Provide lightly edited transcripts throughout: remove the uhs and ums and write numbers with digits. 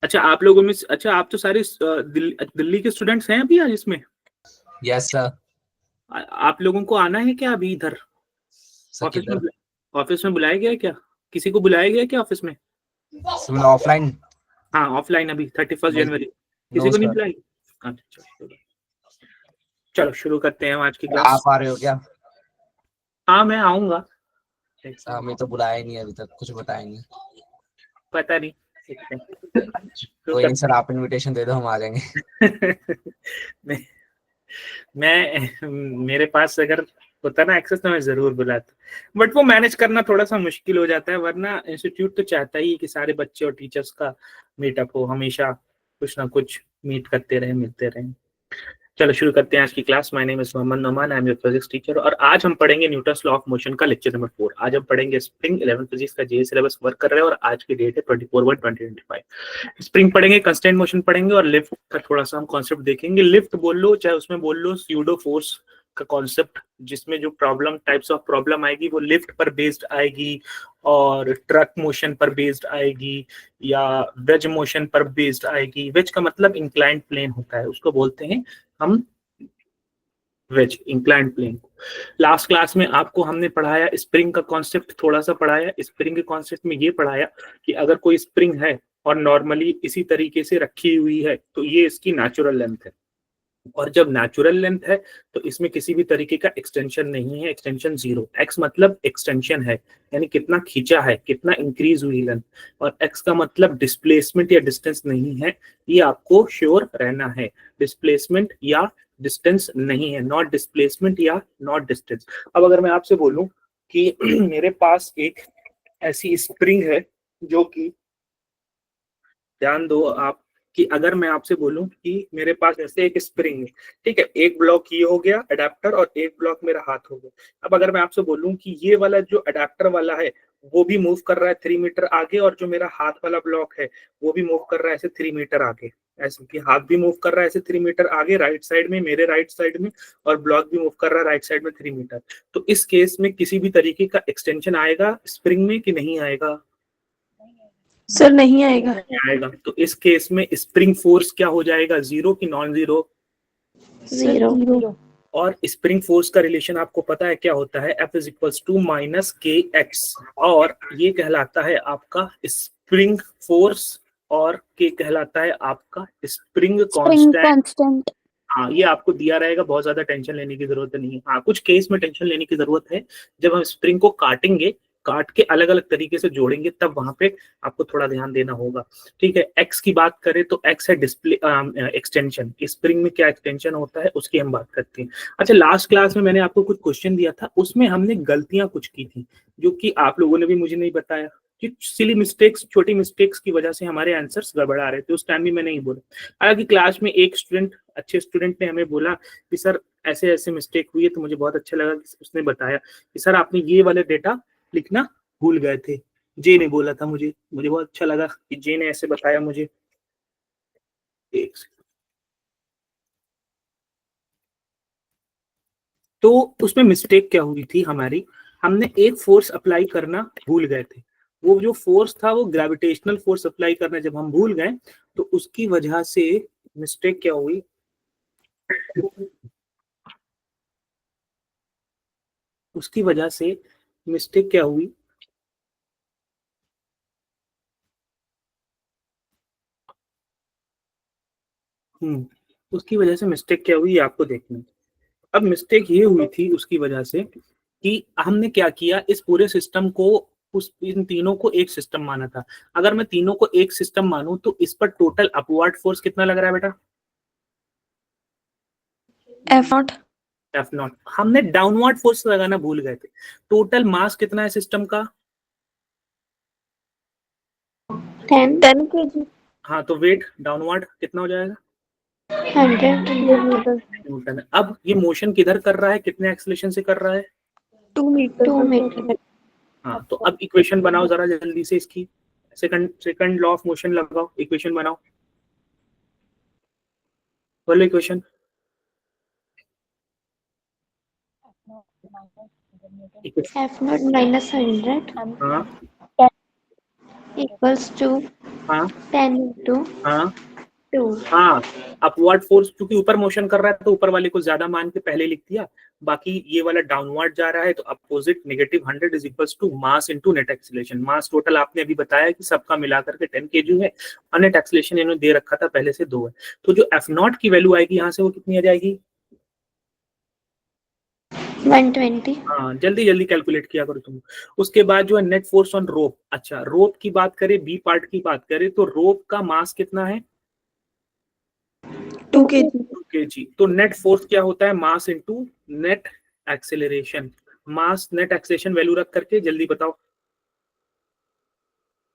अच्छा आप लोगों में, अच्छा आप तो सारे दिल्ली के स्टूडेंट्स हैं अभी आज इसमें? Yes sir. आप लोगों को आना है क्या अभी इधर ऑफिस में? ऑफिस में बुलाया गया है क्या? किसी को बुलाया गया है क्या ऑफिस में? ऑफलाइन? हाँ ऑफलाइन अभी 31 जनवरी किसी नो को नहीं सर। बुलाएगी? अच्छा चलो शुरू करते हैं आज की क्लास। आप आ रहे हो क्या? हाँ मैं आऊंगा। हमें तो बुलाया नहीं अभी तक, कुछ बताया नहीं। पता नहीं, शुरू कोई नहीं करते सर, आप इनविटेशन दे दो, हम आ जाएंगे। हैं। मैं मेरे पास अगर होता ना एक्सेस तो मैं जरूर बुलाता, बट वो मैनेज करना थोड़ा सा मुश्किल हो जाता है, वरना इंस्टीट्यूट तो चाहता ही है कि सारे बच्चे और टीचर्स का मीटअप हो, हमेशा कुछ ना कुछ मीट करते रहे, मिलते रहे। चलो शुरू करते हैं आज की class. My name is Mohammad Noman, I am your physics teacher और आज हम पढ़ेंगे न्यूटन्स लॉ ऑफ मोशन का लेक्चर नंबर 4। आज हम पढ़ेंगे स्प्रिंग। 11th फिजिक्स का जे सिलेबस वर्क कर रहे हैं और आज की डेट है 24/1/2025। स्प्रिंग पढ़ेंगे, कंस्टेंट मोशन पढ़ेंगे और लिफ्ट का थोड़ा सा हम कॉन्सेप्ट देखेंगे। लिफ्ट बोल लो चाहे उसमें बोल लो स्यूडो फोर्स का कॉन्सेप्ट, जिसमें जो प्रॉब्लम टाइप्स ऑफ प्रॉब्लम आएगी वो लिफ्ट पर बेस्ड आएगी और ट्रक मोशन पर बेस्ड आएगी या वेज मोशन पर बेस्ड आएगी। वेज का मतलब इंक्लाइंड प्लेन होता है, उसको बोलते हैं हम wedge, inclined plane. Last class में आपको हमने पढ़ाया स्प्रिंग का कॉन्सेप्ट, थोड़ा सा पढ़ाया। स्प्रिंग के कॉन्सेप्ट में ये पढ़ाया कि अगर कोई स्प्रिंग है और नॉर्मली इसी तरीके से रखी हुई है तो ये इसकी नेचुरल लेंथ है, और जब नेचुरल लेंथ है तो इसमें किसी भी तरीके का एक्सटेंशन नहीं है, एक्सटेंशन जीरो। एक्स मतलब एक्सटेंशन है, यानी कितना खींचा है, कितना इंक्रीज हुई लेंथ, और एक्स का मतलब डिस्प्लेसमेंट या डिस्टेंस नहीं है। ये आपको श्योर रहना है, डिस्प्लेसमेंट या डिस्टेंस नहीं है, नॉट डिस्प्लेसमेंट या नॉट डिस्टेंस। अब अगर मैं आपसे बोलूं कि मेरे पास एक ऐसी स्प्रिंग है जो कि, ध्यान दो आप, कि अगर मैं आपसे बोलूं कि मेरे पास ऐसे एक स्प्रिंग है, ठीक है, एक ब्लॉक ये हो गया अडेप्टर और एक ब्लॉक मेरा हाथ हो गया। अब अगर मैं आपसे बोलूं कि ये वाला जो अडेप्टर वाला है वो भी मूव कर रहा है 3 मीटर आगे, और जो मेरा हाथ वाला ब्लॉक है वो भी मूव कर रहा है ऐसे 3 मीटर आगे, ऐसे कि हाथ भी मूव कर रहा है ऐसे 3 मीटर आगे राइट साइड में, मेरे राइट साइड में, और ब्लॉक भी मूव कर रहा है राइट साइड में 3 मीटर, तो इस केस में किसी भी तरीके का एक्सटेंशन आएगा स्प्रिंग में कि नहीं आएगा? सर नहीं आएगा। आएगा। तो इस केस में स्प्रिंग फोर्स क्या हो जाएगा, जीरो की नॉन जीरो? जीरो। और स्प्रिंग फोर्स का रिलेशन आपको पता है क्या होता है, F is equals to minus k x, और ये कहलाता है आपका स्प्रिंग फोर्स और के कहलाता है आपका स्प्रिंग कांस्टेंट। हाँ ये आपको दिया रहेगा, बहुत ज्यादा टेंशन लेने की जरूरत नहीं है। हाँ कुछ केस में टेंशन लेने की जरूरत है, जब हम स्प्रिंग को काटेंगे, काट के अलग अलग तरीके से जोड़ेंगे, तब वहां पे आपको थोड़ा ध्यान देना होगा। ठीक है, एक्स की बात करें तो एक्स है डिस्प्ले एक्सटेंशन। स्प्रिंग में क्या एक्सटेंशन होता है उसकी हम बात करते हैं। अच्छा लास्ट क्लास में मैंने आपको कुछ क्वेश्चन दिया था, उसमें हमने गलतियां कुछ की थी जो कि आप लोगों ने भी मुझे नहीं बताया, कि सिली मिस्टेक्स, छोटी मिस्टेक्स की वजह से हमारे आंसर्स गड़बड़ा रहे थे। उस टाइम भी मैंने नहीं बोला। हालांकि क्लास में एक स्टूडेंट, अच्छे स्टूडेंट ने हमें बोला कि सर ऐसे ऐसे मिस्टेक हुई है, तो मुझे बहुत अच्छा लगा कि उसने बताया कि सर आपने ये वाले डेटा लिखना भूल गए थे। जे ने बोला था मुझे बहुत अच्छा लगा कि जे ने ऐसे बताया मुझे। एक तो उसमें मिस्टेक क्या हुई थी हमारी, हमने एक फोर्स अप्लाई करना भूल गए थे। वो जो फोर्स था वो ग्रेविटेशनल फोर्स अप्लाई करना जब हम भूल गए, तो उसकी वजह से मिस्टेक क्या हुई, उसकी वजह से मिस्टेक क्या हुई, उसकी वजह से मिस्टेक क्या हुई आपको देखना। अब मिस्टेक ये हुई थी उसकी वजह से कि हमने क्या किया, इस पूरे सिस्टम को, उस इन तीनों को एक सिस्टम माना था। अगर मैं तीनों को एक सिस्टम मानूं तो इस पर टोटल अपवर्ड फोर्स कितना लग रहा है बेटा? F0। F0। हमने डाउनवर्ड फोर्स लगाना भूल गए थे। टोटल मास कितना है सिस्टम का? 10 kg। हाँ तो वेट डाउनवर्ड कितना हो जाएगा? 100 न्यूटन। न्यूटन। अब ये मोशन किधर कर रहा है, कितने एक्सेलरेशन से कर रहा है? 2 मीटर। हाँ तो अब इक्वेशन बनाओ जरा जल्दी से इसकी, सेकंड लॉ ऑफ मोशन लगाओ, इक्वेशन बनाओ, बोलो इक्वेशन। F0 minus 100 हाँ equals to हाँ 10 into हाँ 2. हाँ, अपवर्ड फोर्स क्योंकि ऊपर मोशन कर रहा है तो ऊपर वाले को ज्यादा मान के पहले लिख दिया, बाकी ये वाला डाउनवर्ड जा रहा है तो opposite -100 is equals to mass into net acceleration. Mass total आपने अभी बताया कि सबका मिलाकर के 10 kg है और नेट एक्सीलरेशन इन्होंने दे रखा था पहले से 2 है, तो जो F0 की वैल्यू आएगी यहाँ से वो कितनी आ जाएगी? 120. हाँ, जल्दी जल्दी कैलकुलेट किया करो तुम। उसके बाद जो है नेट फोर्स ऑन रोप, अच्छा रोप की बात करें, बी पार्ट की बात करें तो रोप का मास कितना है? 2 kg. 2 kg। तो नेट फोर्स क्या होता है? Mass into net acceleration. Mass net acceleration value रख करके जल्दी बताओ।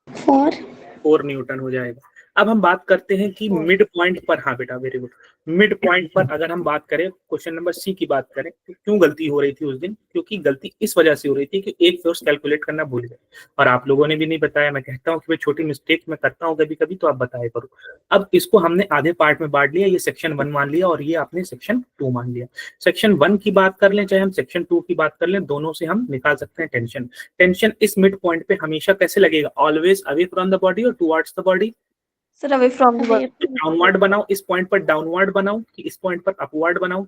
4 न्यूटन हो जाएगा। अब हम बात करते हैं कि मिड पॉइंट पर, हाँ बेटा वेरी गुड, मिड पॉइंट पर अगर हम बात करें, क्वेश्चन नंबर सी की बात करें तो क्यों गलती हो रही थी उस दिन? क्योंकि गलती इस वजह से हो रही थी कि एक फोर्स कैलकुलेट करना भूल गए और आप लोगों ने भी नहीं बताया। मैं कहता हूँ कि भाई छोटी मिस्टेक मैं करता हूँ कभी कभी, तो आप बताया करो। अब इसको हमने आधे पार्ट में बांट लिया, ये सेक्शन 1 मान लिया और ये आपने सेक्शन 2 मान लिया। सेक्शन 1 की बात कर लें चाहे हम सेक्शन 2 की बात कर लें, दोनों से हम निकाल सकते हैं टेंशन। टेंशन इस मिड पॉइंट पे हमेशा कैसे लगेगा? Always away from the body or towards the body. Sir, away from the body. Downward बनाओ, इस पॉइंट पर डाउनवर्ड बनाओ कि इस पॉइंट पर अपवर्ड बनाओ?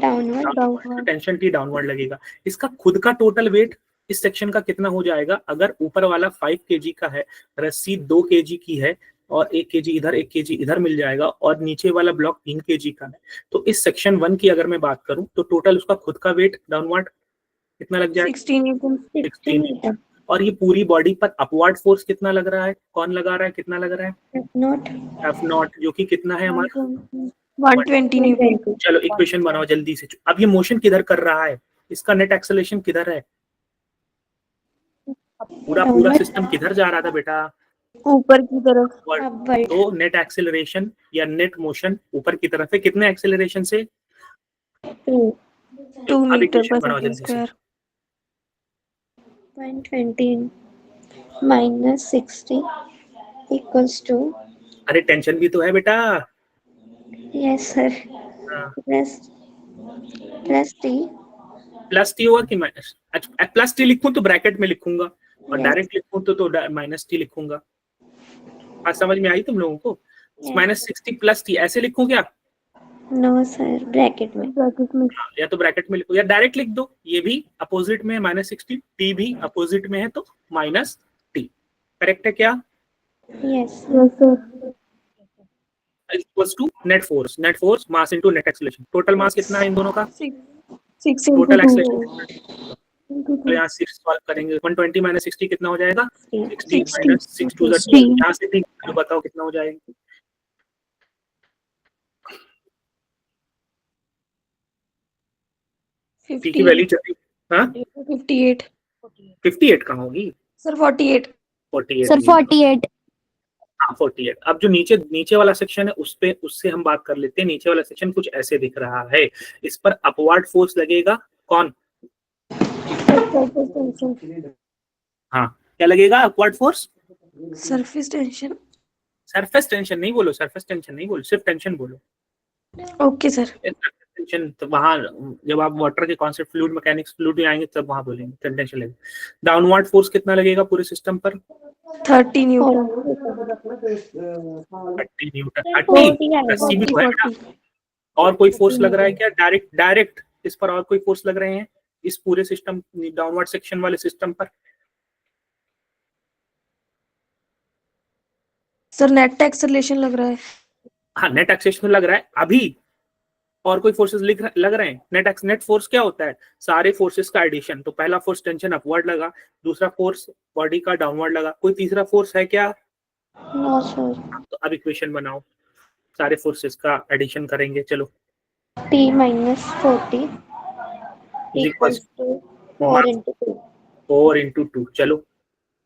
Downward. टेंशन टी डाउनवर्ड लगेगा। इसका खुद का टोटल वेट इस सेक्शन का कितना हो जाएगा? अगर ऊपर वाला 5 kg का है, रस्सी 2 kg की है और 1 kg इधर 1 kg इधर मिल जाएगा और नीचे वाला ब्लॉक 3 kg का है, तो इस सेक्शन 1 की अगर मैं बात करूं तो टोटल उसका खुद का वेट डाउनवर्ड कितना लग जाएगा? 16। और ये पूरी बॉडी पर अपवर्ड फोर्स कितना लग रहा है? कौन लगा रहा है? कितना लग रहा है? F0, जो कि कितना है हमारा? 120 Newton. चलो इक्वेशन बनाओ जल्दी से। अब ये मोशन किधर कर रहा है? इसका नेट एक्सेलरेशन किधर है? पूरा सिस्टम किधर जा रहा था बेटा? ऊपर की तरफ. तो नेट एक्सेलरेशन या नेट मोशन ऊपर की तरफ है, कितने एक्सेलरेशन से? 2 अब meter इक्वेशन per बनाओ second जल्दी से। square. 120 minus 60 equals to. अरे टेंशन भी तो है बेटा। Yes sir. हाँ। Plus T. प्लस टी होगा कि माइनस? अच्छा प्लस टी लिखूं तो ब्रैकेट में लिखूंगा और Yes. डायरेक्ट लिखूं तो माइनस टी लिखूंगा। आज समझ में आई तुम लोगों को? -60 प्लस टी ऐसे लिखूं क्या? No sir, bracket में. या तो ब्रैकेट में लिखो या डायरेक्ट लिख दो। ये भी अपोजिट में है -60, टी भी अपोजिट में है तो माइनस टी। करेक्ट है क्या? Yes sir. Equals to net force mass into net acceleration. Total mass कितना है इन दोनों का? 6 टोटल into एक्सेलरेशन तो यहाँ 6 सॉल्व करेंगे। 120 माइनस 60 कितना हो जाएगा? 60 माइनस 6 टू द 2। यहाँ से टी बताओ कितना हो जाएगा? टी की वैल्यू चली, हाँ 58. 58 कहाँ होगी? Sir 48. 48 Sir 48. हाँ 48। अब जो नीचे वाला सेक्शन है उससे हम बात कर लेते हैं। नीचे वाला सेक्शन कुछ ऐसे दिख रहा है। इस पर अपवर्ड फोर्स लगेगा कौन? हाँ क्या लगेगा upward force? Surface tension. Surface tension नहीं बोलो, सरफेस टेंशन नहीं बोलो, सिर्फ टेंशन बोलो। Okay sir. टेंशन तो वहां जब आप वाटर के कॉन्सेप्ट फ्लूइड मैकेनिक्स फ्लूइड में आएंगे तब वहां बोलेंगे टेंशन लगेगा। डाउनवर्ड फोर्स कितना लगेगा पूरे सिस्टम पर? 30 Newton. 30 न्यूटन। 30 रस्सी भी तो है ना? और कोई फोर्स लग रहा है क्या? डायरेक्ट इस पर और कोई फोर्स लग रहे हैं इस पूरे सिस्टम डाउनवर्ड सेक्शन वाले सिस्टम पर? सर नेट एक्सेलरेशन लग रहा है. हाँ नेट एक्सेलरेशन लग रहा है अभी। और कोई फोर्सेस लग रहे हैं? नेट फोर्स क्या होता है? सारे फोर्सेस का एडिशन। तो पहला फोर्स टेंशन अपवर्ड लगा, दूसरा फोर्स बॉडी का डाउनवर्ड लगा, कोई तीसरा फोर्स है क्या? No sir. तो अब इक्वेशन बनाओ, सारे फोर्सेस का एडिशन करेंगे। चलो T minus 40 equals to 4 into 2. 4 into 2। चलो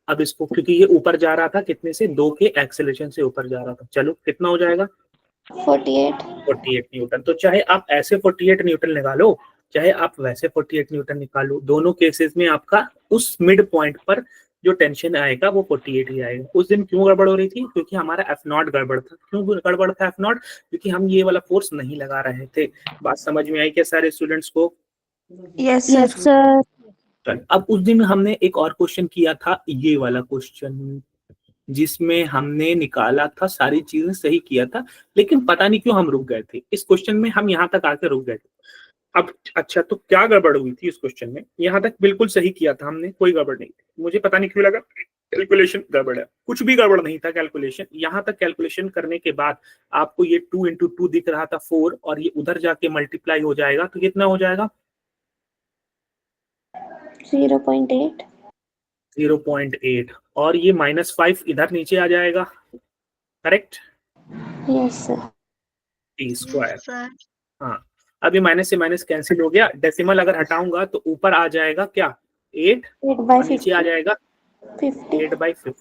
अब इसको, क्योंकि ये ऊपर जा रहा था कितने से? 2 के एक्सेलरेशन से ऊपर जा रहा था। चलो कितना हो जाएगा? 48 न्यूटन। तो चाहे आप ऐसे 48 न्यूटन निकालो चाहे आप वैसे 48 न्यूटन निकालो, दोनों केसेस में आपका उस मिड पॉइंट पर जो टेंशन आएगा वो 48 ही आएगा। उस दिन क्यों गड़बड़ हो रही थी? क्योंकि हमारा F0 गड़बड़ था। क्यों गड़बड़ था F0? क्योंकि हम ये वाला फोर्स नहीं लगा रहे थे। बात समझ में आई क्या सारे स्टूडेंट्स को? Yes sir. अब उस दिन हमने एक और क्वेश्चन किया था, ये वाला क्वेश्चन जिसमें हमने निकाला था, सारी चीजें सही किया था, लेकिन पता नहीं क्यों हम रुक गए थे इस क्वेश्चन में, हम यहाँ तक आके रुक गए थे। अब अच्छा, तो क्या गड़बड़ हुई थी इस क्वेश्चन में? यहाँ तक बिल्कुल सही किया था हमने, कोई गड़बड़ नहीं थी, मुझे पता नहीं क्यों लगा कैलकुलेशन गड़बड़ है। कुछ भी गड़बड़ नहीं था कैलकुलेशन। यहाँ तक कैलकुलेशन करने के बाद आपको ये 2 into 2 दिख रहा था 4, और ये उधर जाके मल्टीप्लाई हो जाएगा तो कितना हो जाएगा? 0.8। 0.8, और ये -5 इधर नीचे आ जाएगा, correct? Yes sir. T square. हाँ, अब ये माइनस से माइनस कैंसिल हो गया, डेसिमल अगर हटाऊंगा तो ऊपर आ जाएगा क्या? 8, और नीचे आ जाएगा 8/50।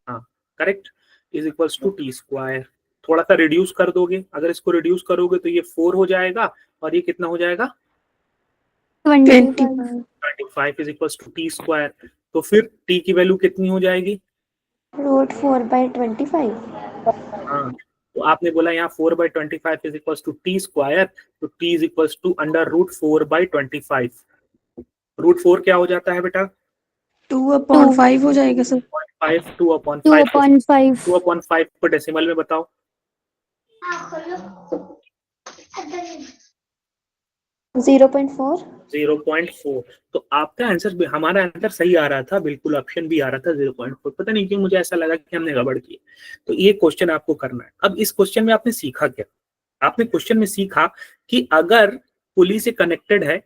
हाँ correct, is equals to T square. थोड़ा सा रिड्यूस कर दोगे, अगर इसको रिड्यूस करोगे तो ये 4 हो जाएगा, और ये कितना हो जाएगा? 25 is equals to T square. तो फिर टी की वैल्यू कितनी हो जाएगी? √4/25। हाँ, तो आपने बोला यहाँ 4/25 is equals to T square, तो टी इज इक्वल्स टू √4/25। √4 क्या हो जाता है बेटा? 2/5 हो जाएगा सर। 2/5 को डेसिमल में बताओ। 0.4। 0.4। तो आपका आंसर भी, हमारा आंसर सही आ रहा था, बिल्कुल ऑप्शन भी आ रहा था 0.4। पता नहीं क्यों मुझे ऐसा लगा कि हमने गड़बड़ की। तो ये क्वेश्चन आपको करना है। अब इस क्वेश्चन में आपने सीखा क्या? आपने क्वेश्चन में सीखा कि अगर पुली से कनेक्टेड है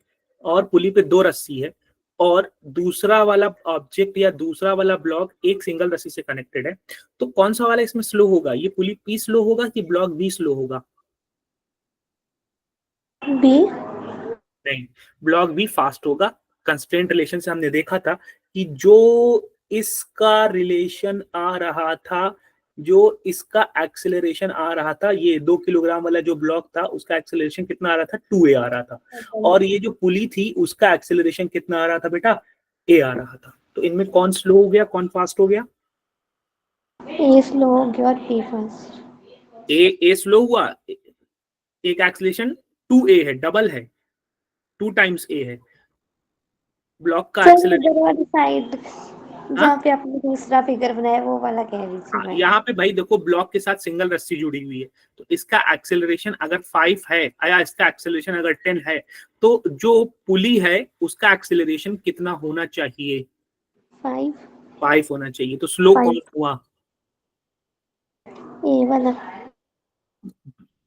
और पुली पे 2 रस्सी है, और दूसरा वाला ऑब्जेक्ट या दूसरा वाला ब्लॉक एक सिंगल रस्सी से कनेक्टेड है, तो कौन सा वाला इसमें स्लो होगा? ये पुली पी स्लो होगा कि ब्लॉक बी स्लो होगा? बी। नहीं, ब्लॉक बी फास्ट होगा। कंस्ट्रेंट रिलेशन से हमने देखा था कि जो इसका रिलेशन आ रहा था, जो इसका एक्सेलरेशन आ रहा था, ये 2 किलोग्राम वाला जो ब्लॉक था उसका एक्सेलरेशन कितना आ रहा था? 2a आ रहा था। और ये जो पुली थी उसका एक्सेलरेशन कितना आ रहा था बेटा? a आ रहा था। तो इनमें कौन स्लो हो गया, कौन फास्ट हो गया? ए स्लो हो गया और बी फास्ट। ए स्लो हुआ, एक एक्सेलरेशन 2a है, डबल है, 2 टाइम्स a है। ब्लॉक का एक्सेलरेशन, इधर वाली साइड जहाँ पे आपने दूसरा फिगर बनाया वो वाला कह रही थी मैं। यहाँ पे भाई देखो, ब्लॉक के साथ सिंगल रस्सी जुड़ी हुई है, तो इसका एक्सेलरेशन अगर 5 है या इसका एक्सेलरेशन अगर 10 है, तो जो पुली है उसका एक्सेलरेशन कितना होना चाहिए? 5 होना चाहिए। तो स्लो कौन हुआ? ए वाला।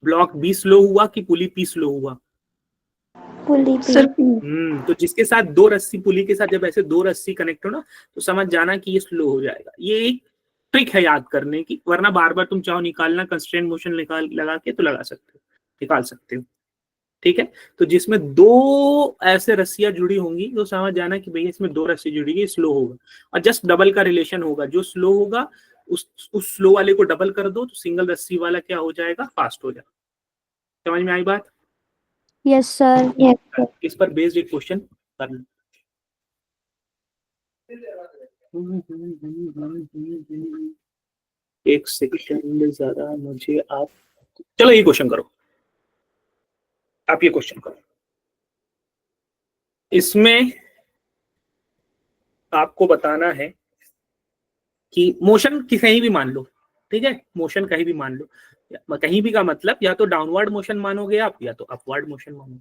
ब्लॉक बी स्लो हुआ कि पुली पी स्लो हुआ? पुली पी। तो जिसके साथ 2 रस्सी, पुली के साथ जब ऐसे 2 रस्सी कनेक्ट हो ना, तो समझ जाना कि ये स्लो हो जाएगा। ये एक ट्रिक है याद करने की, वरना बार बार तुम चाहो निकालना कंस्ट्रेंट मोशन लगा के तो लगा सकते हो, निकाल सकते हो। ठीक है, तो जिसमें 2 ऐसे रस्सियां जुड़ी होंगी तो समझ जाना कि भैया इसमें 2 रस्सी जुड़ी है, स्लो होगा। और जस्ट डबल का रिलेशन होगा, जो स्लो होगा उस स्लो वाले को डबल कर दो, तो सिंगल रस्सी वाला क्या हो जाएगा? फास्ट हो जाएगा। समझ में आई बात? Yes sir. इस पर बेस्ड एक क्वेश्चन कर लो। एक सेकंड जरा मुझे आप, चलो ये क्वेश्चन करो, आप ये क्वेश्चन करो। इसमें आपको बताना है कि मोशन कहीं भी मान लो, ठीक है, मोशन कहीं भी मान लो, कहीं भी का मतलब या तो डाउनवर्ड मोशन मानोगे आप, या तो अपवर्ड मोशन मानोगे,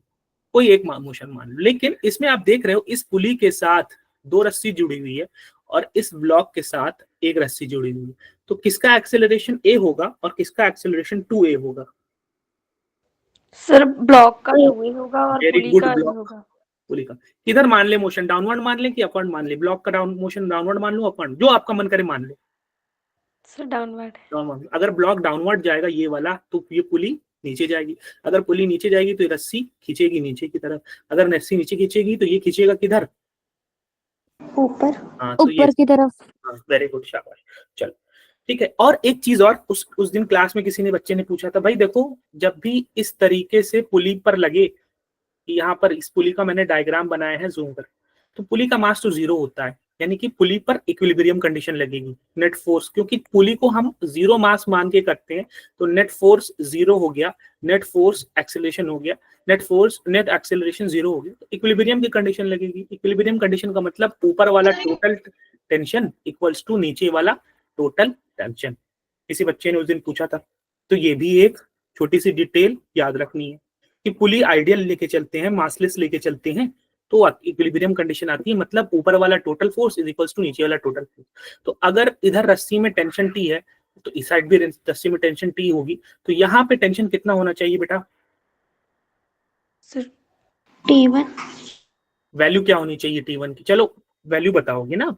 कोई एक मोशन मान लो। लेकिन इसमें आप देख रहे हो इस पुली के साथ 2 रस्सी जुड़ी हुई है और इस ब्लॉक के साथ एक रस्सी जुड़ी हुई है, तो किसका एक्सेलरेशन a होगा और किसका एक्सेलरेशन 2a होगा? सर ब्लॉक का 2 होगा और वेरी पुली गुड, का ब्लॉक होगा। पुली का। किधर मान ले मोशन, डाउनवर्ड मान ले कि अपवर्ड मान ले? ब्लॉक का डाउन मोशन डाउनवर्ड मान लो, अपवर्ड, जो आपका मन करे मान लो। Sir downward. अगर ब्लॉक डाउनवर्ड जाएगा ये वाला, तो ये पुली नीचे जाएगी। अगर पुली नीचे जाएगी तो ये रस्सी खींचेगी नीचे की तरफ। अगर रस्सी नीचे खींचेगी तो ये खींचेगा किधर? ऊपर। हाँ, तो ऊपर की तरफ। हाँ, वेरी गुड, शाबाश। चलो ठीक है। और एक चीज और, उस दिन क्लास में किसी ने, बच्चे ने पूछा था, भाई देखो जब भी इस तरीके से पुली पर लगे, यहाँ पर इस पुली का मैंने डायग्राम बनाया है जूम कर, तो पुली का मास तो 0 होता है, यानी कि पुली पर इक्विलिब्रियम कंडीशन लगेगी। नेट फोर्स, क्योंकि पुली को हम 0 मास मान के करते हैं, तो नेट फोर्स 0 हो गया, नेट फोर्स एक्सेलरेशन हो गया, नेट एक्सेलरेशन 0 हो गया, तो इक्विलिब्रियम की कंडीशन लगेगी। इक्विलिब्रियम कंडीशन का मतलब ऊपर वाला टोटल टेंशन इक्वल्स टू नीचे वाला टोटल टेंशन। किसी बच्चे ने उस दिन पूछा था, तो ये भी एक छोटी सी डिटेल याद रखनी है कि पुली आइडियल लेके चलते हैं, मासलेस लेके चलते हैं, तो इक्विलिब्रियम कंडीशन आती है, मतलब ऊपर वाला total force is equals to नीचे वाला टोटल फोर्स। तो अगर इधर रस्सी में टेंशन टी है तो इस साइड भी रस्सी में टेंशन टी होगी, तो यहाँ पे टेंशन कितना होना चाहिए बेटा? सर T1 वैल्यू क्या होनी चाहिए T1 की? चलो वैल्यू बताओगे ना।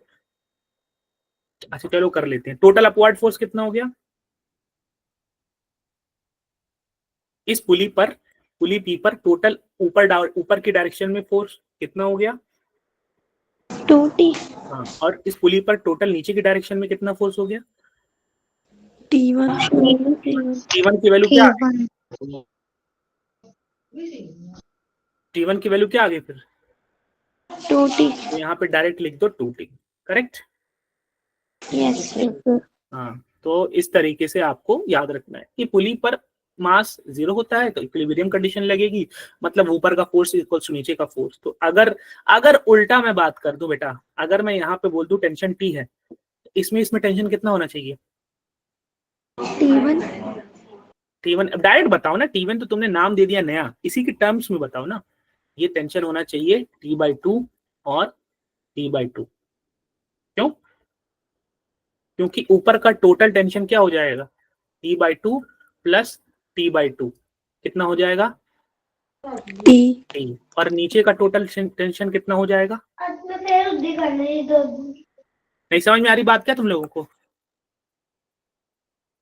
अच्छा चलो कर लेते हैं। टोटल अपवर्ड फोर्स कितना हो गया इस पुली पर, पुली पी पर टोटल ऊपर की डायरेक्शन में फोर्स कितना हो गया? 2T हाँ, और इस पुली पर टोटल नीचे की डायरेक्शन में कितना फोर्स हो गया? T1 T1 की वैल्यू क्या आ गई? T1 की वैल्यू क्या आ गई फिर? 2T तो यहाँ पे डायरेक्ट लिख दो 2T, करेक्ट? Yes sir. हाँ, तो इस तरीके से आपको याद रखना है कि पुली पर मास 0 होता है तो इक्विलिब्रियम कंडीशन लगेगी, मतलब ऊपर का फोर्स इक्वल टू नीचे का फोर्स। तो अगर उल्टा मैं बात कर दूं बेटा, अगर मैं यहाँ पे बोल दूं टेंशन T है, इसमें टेंशन कितना होना चाहिए? T1 डायरेक्ट बताओ ना, T1 तो तुमने नाम दे दिया नया, इसी के टर्म्स में बताओ ना। ये टेंशन होना चाहिए T/2 और T/2। क्यों? क्योंकि ऊपर का टोटल टेंशन क्या हो जाएगा? T/2 प्लस T/2 कितना हो जाएगा? T। और नीचे का टोटल टेंशन कितना हो जाएगा? नहीं समझ में आ रही बात क्या तुम लोगों को?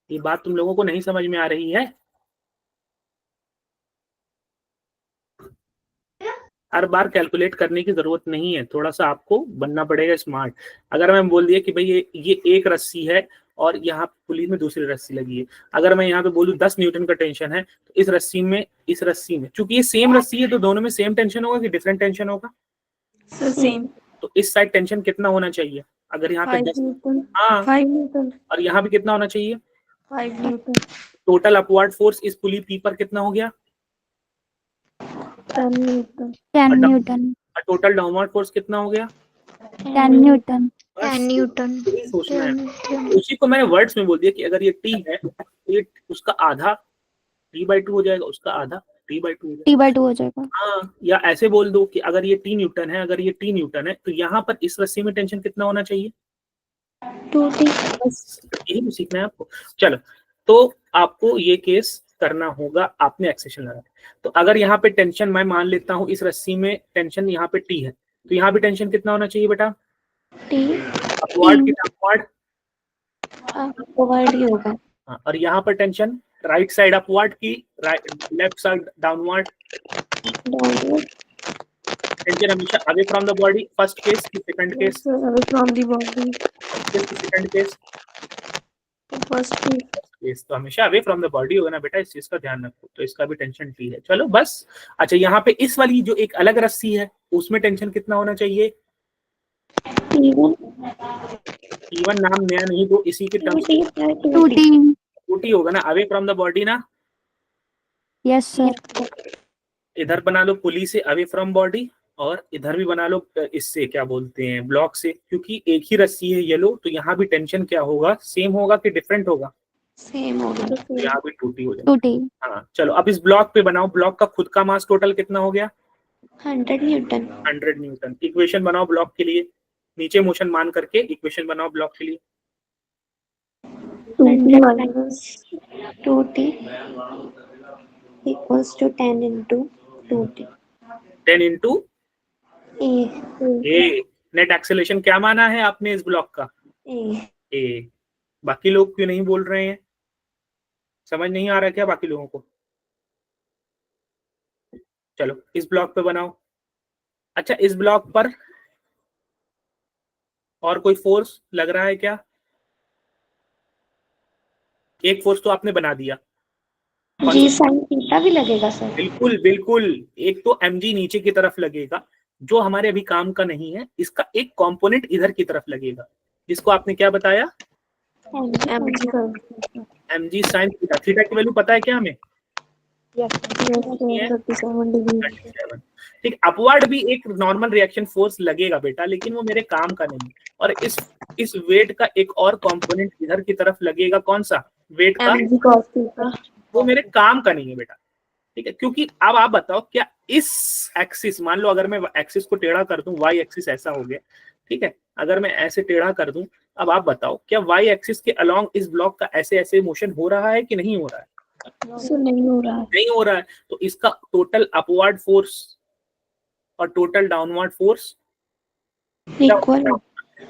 ये बात तुम लोगों को नहीं समझ में आ रही है? हर बार कैलकुलेट करने की जरूरत नहीं है, थोड़ा सा आपको बनना पड़ेगा स्मार्ट। अगर मैं बोल दिया कि भाई ये एक रस्सी है और यहाँ पुली में दूसरी रस्सी लगी है, अगर मैं यहाँ पे बोलूँ 10 न्यूटन का टेंशन है, तो इस रस्सी में चूंकि ये सेम रस्सी है तो दोनों में सेम टेंशन होगा कि डिफरेंट टेंशन होगा? सेम। तो इस साइड टेंशन कितना होना चाहिए? अगर यहाँ पे 10, हाँ, 5 न्यूटन और यहाँ पे कितना होना चाहिए? 5 न्यूटन टोटल अपवर्ड फोर्स इस पुली पी पर कितना हो गया? 10 न्यूटन और टोटल डाउनवर्ड फोर्स कितना हो गया? 10 न्यूटन यही सोचना है। उसी को मैंने वर्ड्स में बोल दिया कि अगर ये T है तो ये उसका आधा T/2 हो जाएगा, उसका आधा T/2 हो जाएगा। हाँ, या ऐसे बोल दो कि अगर ये T न्यूटन है, तो यहाँ पर इस रस्सी में टेंशन कितना होना चाहिए? 2T बस यही तो सीखना है आपको। चलो, तो आपको ये केस करना होगा, आपने एक्सेशन लगा। तो अगर यहाँ पे टेंशन मैं मान लेता हूँ इस रस्सी में टेंशन यहाँ पे T है, तो यहाँ पे टेंशन कितना होना चाहिए बेटा? T अपवर्ड की डाउनवर्ड? अपवर्ड ही होगा। हाँ, और यहाँ पर टेंशन राइट साइड अपवर्ड की left side downward? Downward tension हमेशा away from the body, first case की second case? Away from the body second case? First case तो हमेशा अवे फ्रॉम द बॉडी होगा ना बेटा, इस चीज का ध्यान रखो। तो इसका भी टेंशन T है। चलो बस। अच्छा, यहाँ पे इस वाली जो एक अलग रस्सी है उसमें टेंशन कितना होना चाहिए? T1 नाम नया नहीं दो, इसी के टर्म्स 2T होगा ना, अवे फ्रॉम द बॉडी ना। Yes sir. इधर बना लो पुली से अवे फ्रॉम बॉडी, और इधर भी बना लो इससे क्या बोलते हैं ब्लॉक से, क्योंकि एक ही रस्सी है येलो, तो यहाँ भी टेंशन क्या होगा? सेम होगा कि डिफरेंट होगा? सेम होगा। तो यहाँ भी 2T हो जाएगा। हाँ चलो, अब इस ब्लॉक पे बनाओ। ब्लॉक का खुद का मास टोटल कितना हो गया? 100 न्यूटन। 100 न्यूटन। इक्वेशन बनाओ ब्लॉक के लिए, नीचे मोशन मान करके इक्वेशन बनाओ ब्लॉक के लिए। 2T equals to 10 into 2T 10 into A A. Net acceleration क्या माना है आपने इस ब्लॉक का? ए। बाकी लोग क्यों नहीं बोल रहे हैं? समझ नहीं आ रहा क्या बाकी लोगों को? चलो इस ब्लॉक पे बनाओ। अच्छा, इस ब्लॉक पर और कोई फोर्स लग रहा है क्या? एक फोर्स तो आपने बना दिया। जी साइन थीटा भी लगेगा सर। बिल्कुल बिल्कुल, एक तो mg नीचे की तरफ लगेगा जो हमारे अभी काम का नहीं है, इसका एक कंपोनेंट इधर की तरफ लगेगा, जिसको आपने क्या बताया? mg sin theta. थीटा की वैल्यू पता है क्या हमें? Yes, है 37 डिग्री। 37। ठीक, अपवर्ड भी एक नॉर्मल रिएक्शन फोर्स लगेगा बेटा, लेकिन वो मेरे काम का नहीं। और इस वेट का एक और कंपोनेंट इधर की तरफ लगेगा, कौन सा वेट का, mg cos थीटा। वो मेरे काम का नहीं है बेटा। ठीक है, क्योंकि अब आप बताओ क्या इस एक्सिस, मान लो अगर मैं एक्सिस को टेढ़ा कर दूं, वाई एक्सिस ऐसा हो गया, ठीक है, अगर मैं ऐसे टेढ़ा कर दूं, अब आप बताओ क्या वाई एक्सिस के अलोंग इस ब्लॉक का ऐसे ऐसे मोशन हो रहा है कि नहीं हो रहा है? सर नहीं हो रहा है। नहीं हो रहा है। तो इसका टोटल अपवर्ड फोर्स और टोटल डाउनवर्ड फोर्स इक्वल।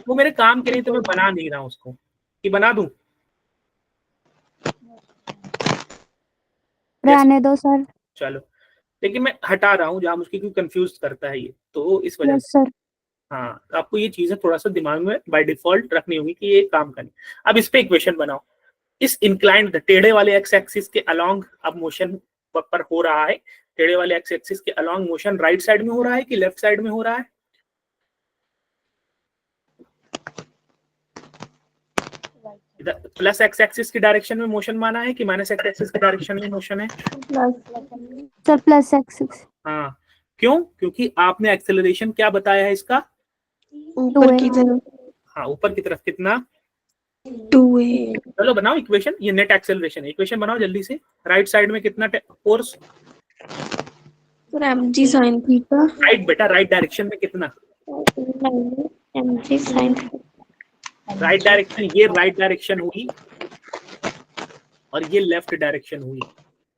वो मेरे काम के नहीं, तो मैं बना नहीं रहा हूं उसको, कि बना दूं? रहने दो सर। चलो, लेकिन मैं हटा रहा हूँ जहां मुझे, क्योंकि कंफ्यूज करता है ये, तो इस वजह यस से। सर। हाँ, तो आपको ये चीजें थोड़ा सा दिमाग में बाय डिफॉल्ट रखनी होगी कि ये काम करनी। अब इस पे इक्वेशन बनाओ। इस इंक्लाइंड टेढ़े वाले एक्स एक्सिस के अलोंग अब मोशन पर हो रहा है, टेढ़े वाले एक्स एक्सिस के अलोंग मोशन राइट साइड में हो रहा है कि लेफ्ट साइड में हो रहा है? इधर प्लस एक्स एक्सिस की डायरेक्शन में मोशन माना है कि माइनस एक्स एक्सिस की डायरेक्शन में मोशन है? Sir plus axis. हाँ, क्यों? क्योंकि आपने एक्सेलरेशन क्या बताया है इसका? ऊपर की तरफ हाँ, ऊपर की तरफ कितना? 2a। चलो बनाओ इक्वेशन, ये नेट एक्सेलरेशन इक्वेशन बनाओ जल्दी से। राइट साइड में कितना force? Sir mg sin theta. Right बेटा, राइट डायरेक्शन में कितना? mg sin राइट डायरेक्शन, ये राइट डायरेक्शन हुई और ये लेफ्ट डायरेक्शन हुई।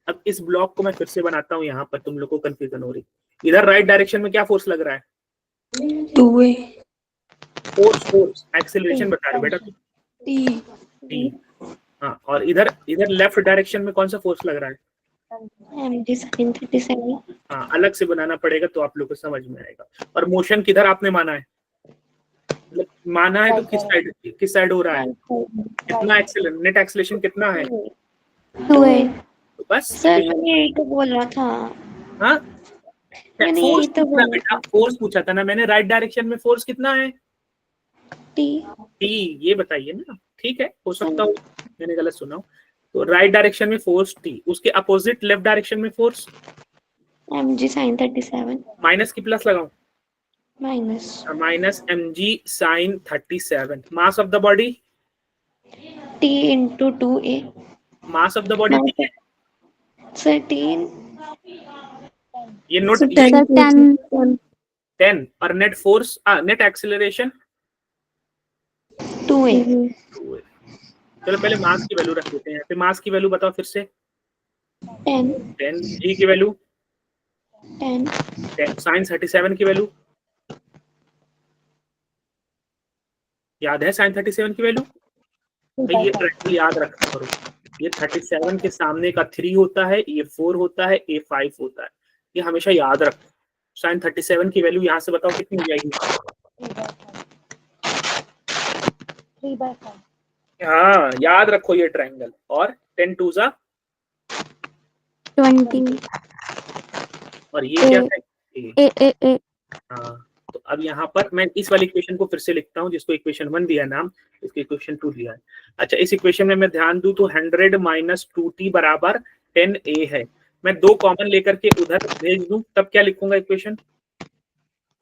अब इस ब्लॉक को मैं फिर से बनाता हूँ, यहाँ पर तुम लोग को कंफ्यूजन हो रही। इधर राइट डायरेक्शन में क्या फोर्स लग रहा है? 2a। फोर्स एक्सेलरेशन बता रहे हो बेटा तुम। t। टी। हाँ, और इधर इधर लेफ्ट डायरेक्शन में कौन सा फोर्स लग रहा है? mg sin 37। हाँ, अलग से बनाना पड़ेगा तो आप लोग को समझ में आएगा। और मोशन किधर आपने माना है? मतलब माना है तो किस साइड हो रहा है? कितना एक्सेलरेशन, नेट एक्सेलरेशन कितना है? 2a। तो बस सर मैंने यही तो बोला था। हाँ, मैंने फोर्स यही तो पूछा बोला बेटा, फोर्स पूछा था ना मैंने। राइट डायरेक्शन में फोर्स कितना है? t। टी, ये बताइए ना। ठीक है, हो सकता हो मैंने गलत सुना हो। तो राइट डायरेक्शन में फोर्स टी, उसके अपोजिट लेफ्ट डायरेक्शन में फोर्स mg sin 37 माइनस की प्लस लगाऊं? Minus minus mg sin 37। Mass of the body, t into 2a। Mass of the body T है। सर t ये नोट, सर ये 10 10 10। और net force, net acceleration 2a। चलो पहले मास की वैल्यू रख देते हैं। फिर मास की वैल्यू बताओ फिर से। 10 10। जी की वैल्यू 10 10। साइन 37 की वैल्यू याद है? साइन 37 की वैल्यू, ये ट्रायंगल याद रखा करो। ये 37 के सामने का 3 होता है, ये 4 होता है, ये 5 होता है। ये हमेशा याद रखो। साइन 37 की वैल्यू यहाँ से बताओ कितनी हो जाएगी? 3/5। हाँ, याद रखो ये ट्रायंगल। और 10 2 जा 20 और ये क्या है? ए ए ए। हाँ, तो अब यहाँ पर मैं इस वाली इक्वेशन को फिर से लिखता हूँ, जिसको इक्वेशन 1 दिया नाम, इसको इक्वेशन 2 दिया है। अच्छा, इस इक्वेशन में मैं ध्यान दूं तो 100 माइनस 2t बराबर 10a है। मैं 2 कॉमन लेकर के उधर भेज दूं, तब क्या लिखूंगा इक्वेशन?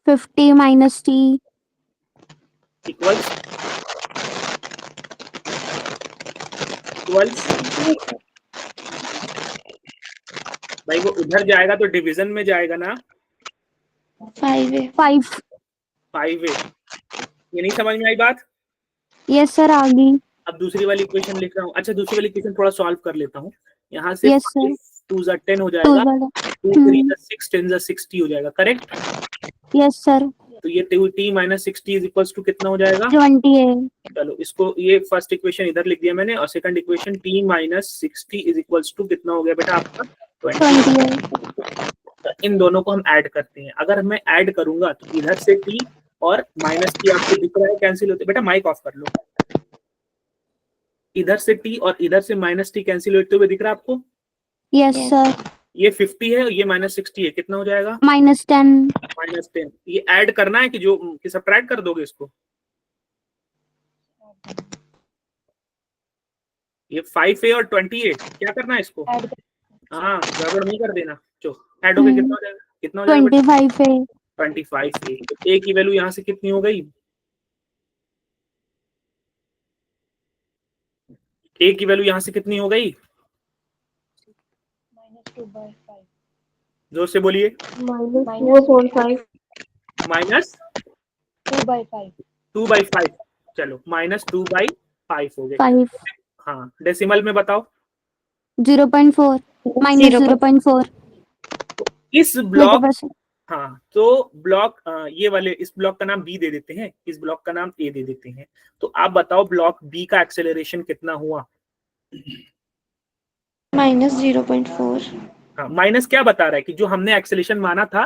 50 माइनस t इक्वल्स भाई वो उधर जाएगा तो डिवीजन में जाएगा ना, 5a 5। 5a। ये नहीं समझ में आई बात? यस सर आ गई। अब दूसरी वाली इक्वेशन लिख रहा हूँ। अच्छा, दूसरी वाली इक्वेशन थोड़ा सॉल्व कर लेता हूँ। यहाँ से यस सर। 2 जा 10 हो जाएगा, 2 3 जा 6, 10 जा 60 हो जाएगा, करेक्ट? Yes sir. तो ये t minus 60 is equals to कितना हो जाएगा? 20a। चलो, इसको ये फर्स्ट इक्वेशन इधर लिख दिया मैंने, और second equation t minus 60 is equals to कितना हो गया बेटा आपका? 20। इन दोनों को हम ऐड करते हैं। अगर मैं ऐड करूंगा तो इधर से t और माइनस t आपको दिख रहा है कैंसिल होते। बेटा माइक ऑफ कर लो। इधर से t और इधर से माइनस t कैंसिल होते हुए दिख रहा है आपको? Yes sir. ये 50 है, ये माइनस 60 है, कितना हो जाएगा? -10। -10। ये ऐड करना है कि जो कि सब्ट्रैक्ट कर दोगे इसको? ये 5a और 28 क्या करना है इसको? हाँ गड़बड़ नहीं कर देना। जो ऐड होके कितना हो जाएगा, कितना हो जाएगा बेटा? 25 है 25 ए। तो ए की वैल्यू यहाँ से कितनी हो गई? ए की वैल्यू यहाँ से कितनी हो गई? -2/5 जोर से बोलिए। -4.5 माइनस 2/5 2/5। चलो -2/5 हो गए। 5 हाँ डेसिमल में बताओ। 0.4 -0.4 इस ब्लॉक, 20%। हाँ तो ब्लॉक ये वाले, इस ब्लॉक का नाम बी दे देते हैं, इस ब्लॉक का नाम ए दे देते हैं। तो आप बताओ ब्लॉक बी का एक्सेलरेशन कितना हुआ? -0.4 हाँ माइनस क्या बता रहा है कि जो हमने एक्सेलरेशन माना था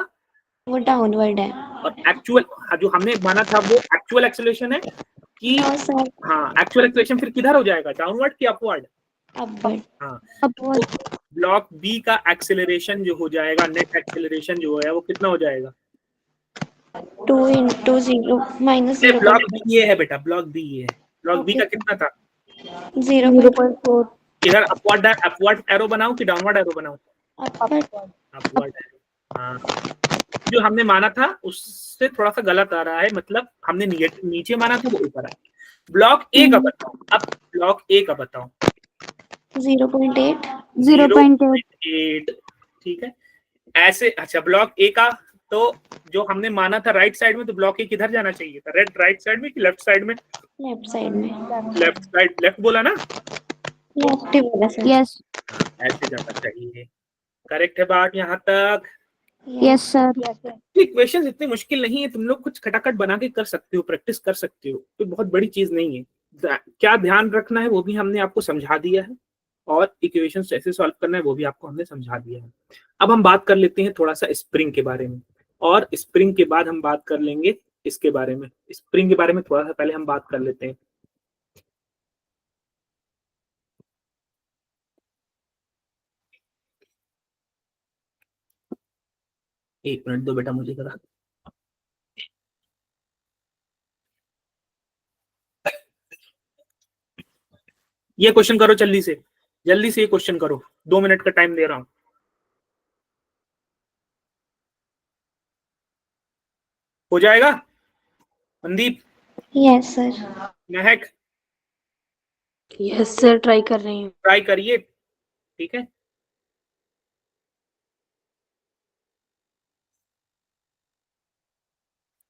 वो डाउनवर्ड है। और एक्चुअल, जो हमने माना था वो एक्चुअल एक्सेलरेशन है कि, हाँ सर, हाँ एक्चुअल एक्सेलरेशन फिर किधर हो जाएगा, डाउनवर्ड कि अपवर्ड? अपवर्ड। हाँ अपवर्ड तो ब्लॉक बी का एक्सेलरेशन जो हो जाएगा, नेट एक्सेलरेशन जो है वो कितना हो जाएगा? 2 × 0 ये ब्लॉक -0.4 बी ये है बेटा, ब्लॉक बी ये है। ब्लॉक बी का कितना था? 0.4 इधर अपवर्ड अपवर्ड एरो बनाऊं कि डाउनवर्ड एरो बनाऊं? अपवर्ड। Upward arrow. हाँ जो हमने माना था उससे थोड़ा सा गलत आ रहा है, मतलब हमने नीचे माना था वो ऊपर आया। ब्लॉक ए का बताओ, अब ब्लॉक ए का बताओ। 0.8 0.8 ठीक है ऐसे। अच्छा ब्लॉक ए का तो जो हमने माना था राइट साइड में, तो ब्लॉक ए किधर जाना चाहिए था? राइट साइड में कि लेफ्ट साइड में? लेफ्ट साइड में। लेफ्ट साइड, लेफ्ट बोला ना? लेफ्ट ही बोला सर। यस ऐसे जाना चाहिए। करेक्ट है बात यहाँ तक? Yes sir. इक्वेशंस इतनी मुश्किल नहीं है, तुम लोग कुछ खटाखट बना के कर सकते हो, प्रैक्टिस कर सकते हो, तो बहुत बड़ी चीज नहीं है। क्या ध्यान रखना है वो भी हमने आपको समझा दिया है, और इक्वेशंस कैसे सॉल्व करना है वो भी आपको हमने समझा दिया है। अब हम बात कर लेते हैं थोड़ा सा स्प्रिंग के बारे में, और स्प्रिंग के बाद हम बात कर लेंगे इसके बारे में। स्प्रिंग के बारे में थोड़ा सा पहले हम बात कर लेते हैं। एक मिनट दो बेटा मुझे जरा। ये क्वेश्चन करो जल्दी से, जल्दी से ये क्वेश्चन करो, 2 मिनट का टाइम दे रहा हूं। हो जाएगा? Mandeep, yes sir. महक, यस सर, ट्राई कर रही हूँ। ट्राई करिए। ठीक है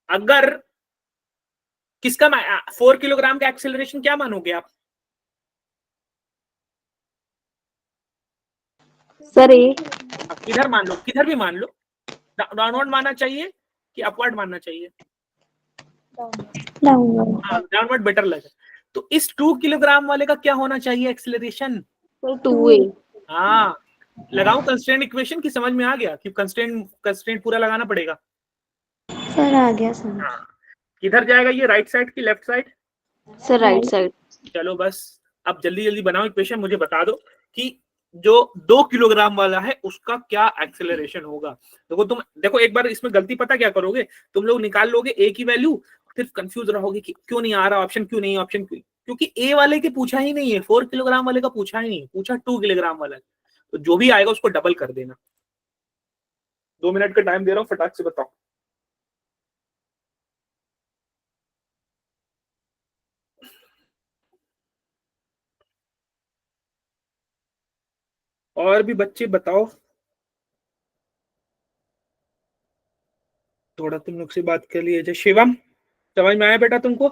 अगर किसका 4 किलोग्राम का एक्सेलरेशन क्या मानोगे आप? सर ए। किधर मान लो, किधर भी मान लो, डाउनवर्ड मानना चाहिए कि अपवर्ड मानना चाहिए? डाउनवर्ड। हाँ डाउनवर्ड बेटर लगे। तो इस 2 किलोग्राम वाले का क्या होना चाहिए एक्सेलरेशन? Sir 2a। हाँ लगाऊं कंस्ट्रेंट इक्वेशन की? समझ में आ गया कि कंस्ट्रेंट पूरा लगाना पड़ेगा? सर आ गया समझ। हाँ किधर जाएगा ये, राइट साइड की left side? Sir right side. चलो बस अब जल्दी जल्दी बनाओ इक्वेशन, मुझे बता दो कि जो 2 किलोग्राम वाला है उसका क्या एक्सेलरेशन होगा। देखो तुम देखो एक बार इसमें गलती पता क्या करोगे, तुम लोग निकाल लोगे ए की वैल्यू, फिर कंफ्यूज रहोगे कि क्यों नहीं आ रहा ऑप्शन, क्यों नहीं ऑप्शन, क्योंकि ए वाले के पूछा ही नहीं है, 4 किलोग्राम वाले का पूछा ही नहीं, पूछा 2 किलोग्राम वाला। तो जो भी आएगा उसको डबल कर देना। 2 मिनट का टाइम दे रहा हूँ, फटाक से बताओ। और भी बच्चे बताओ, थोड़ा तुम लोग से बात कर लिए। जय शिवम, समझ में आया बेटा तुमको?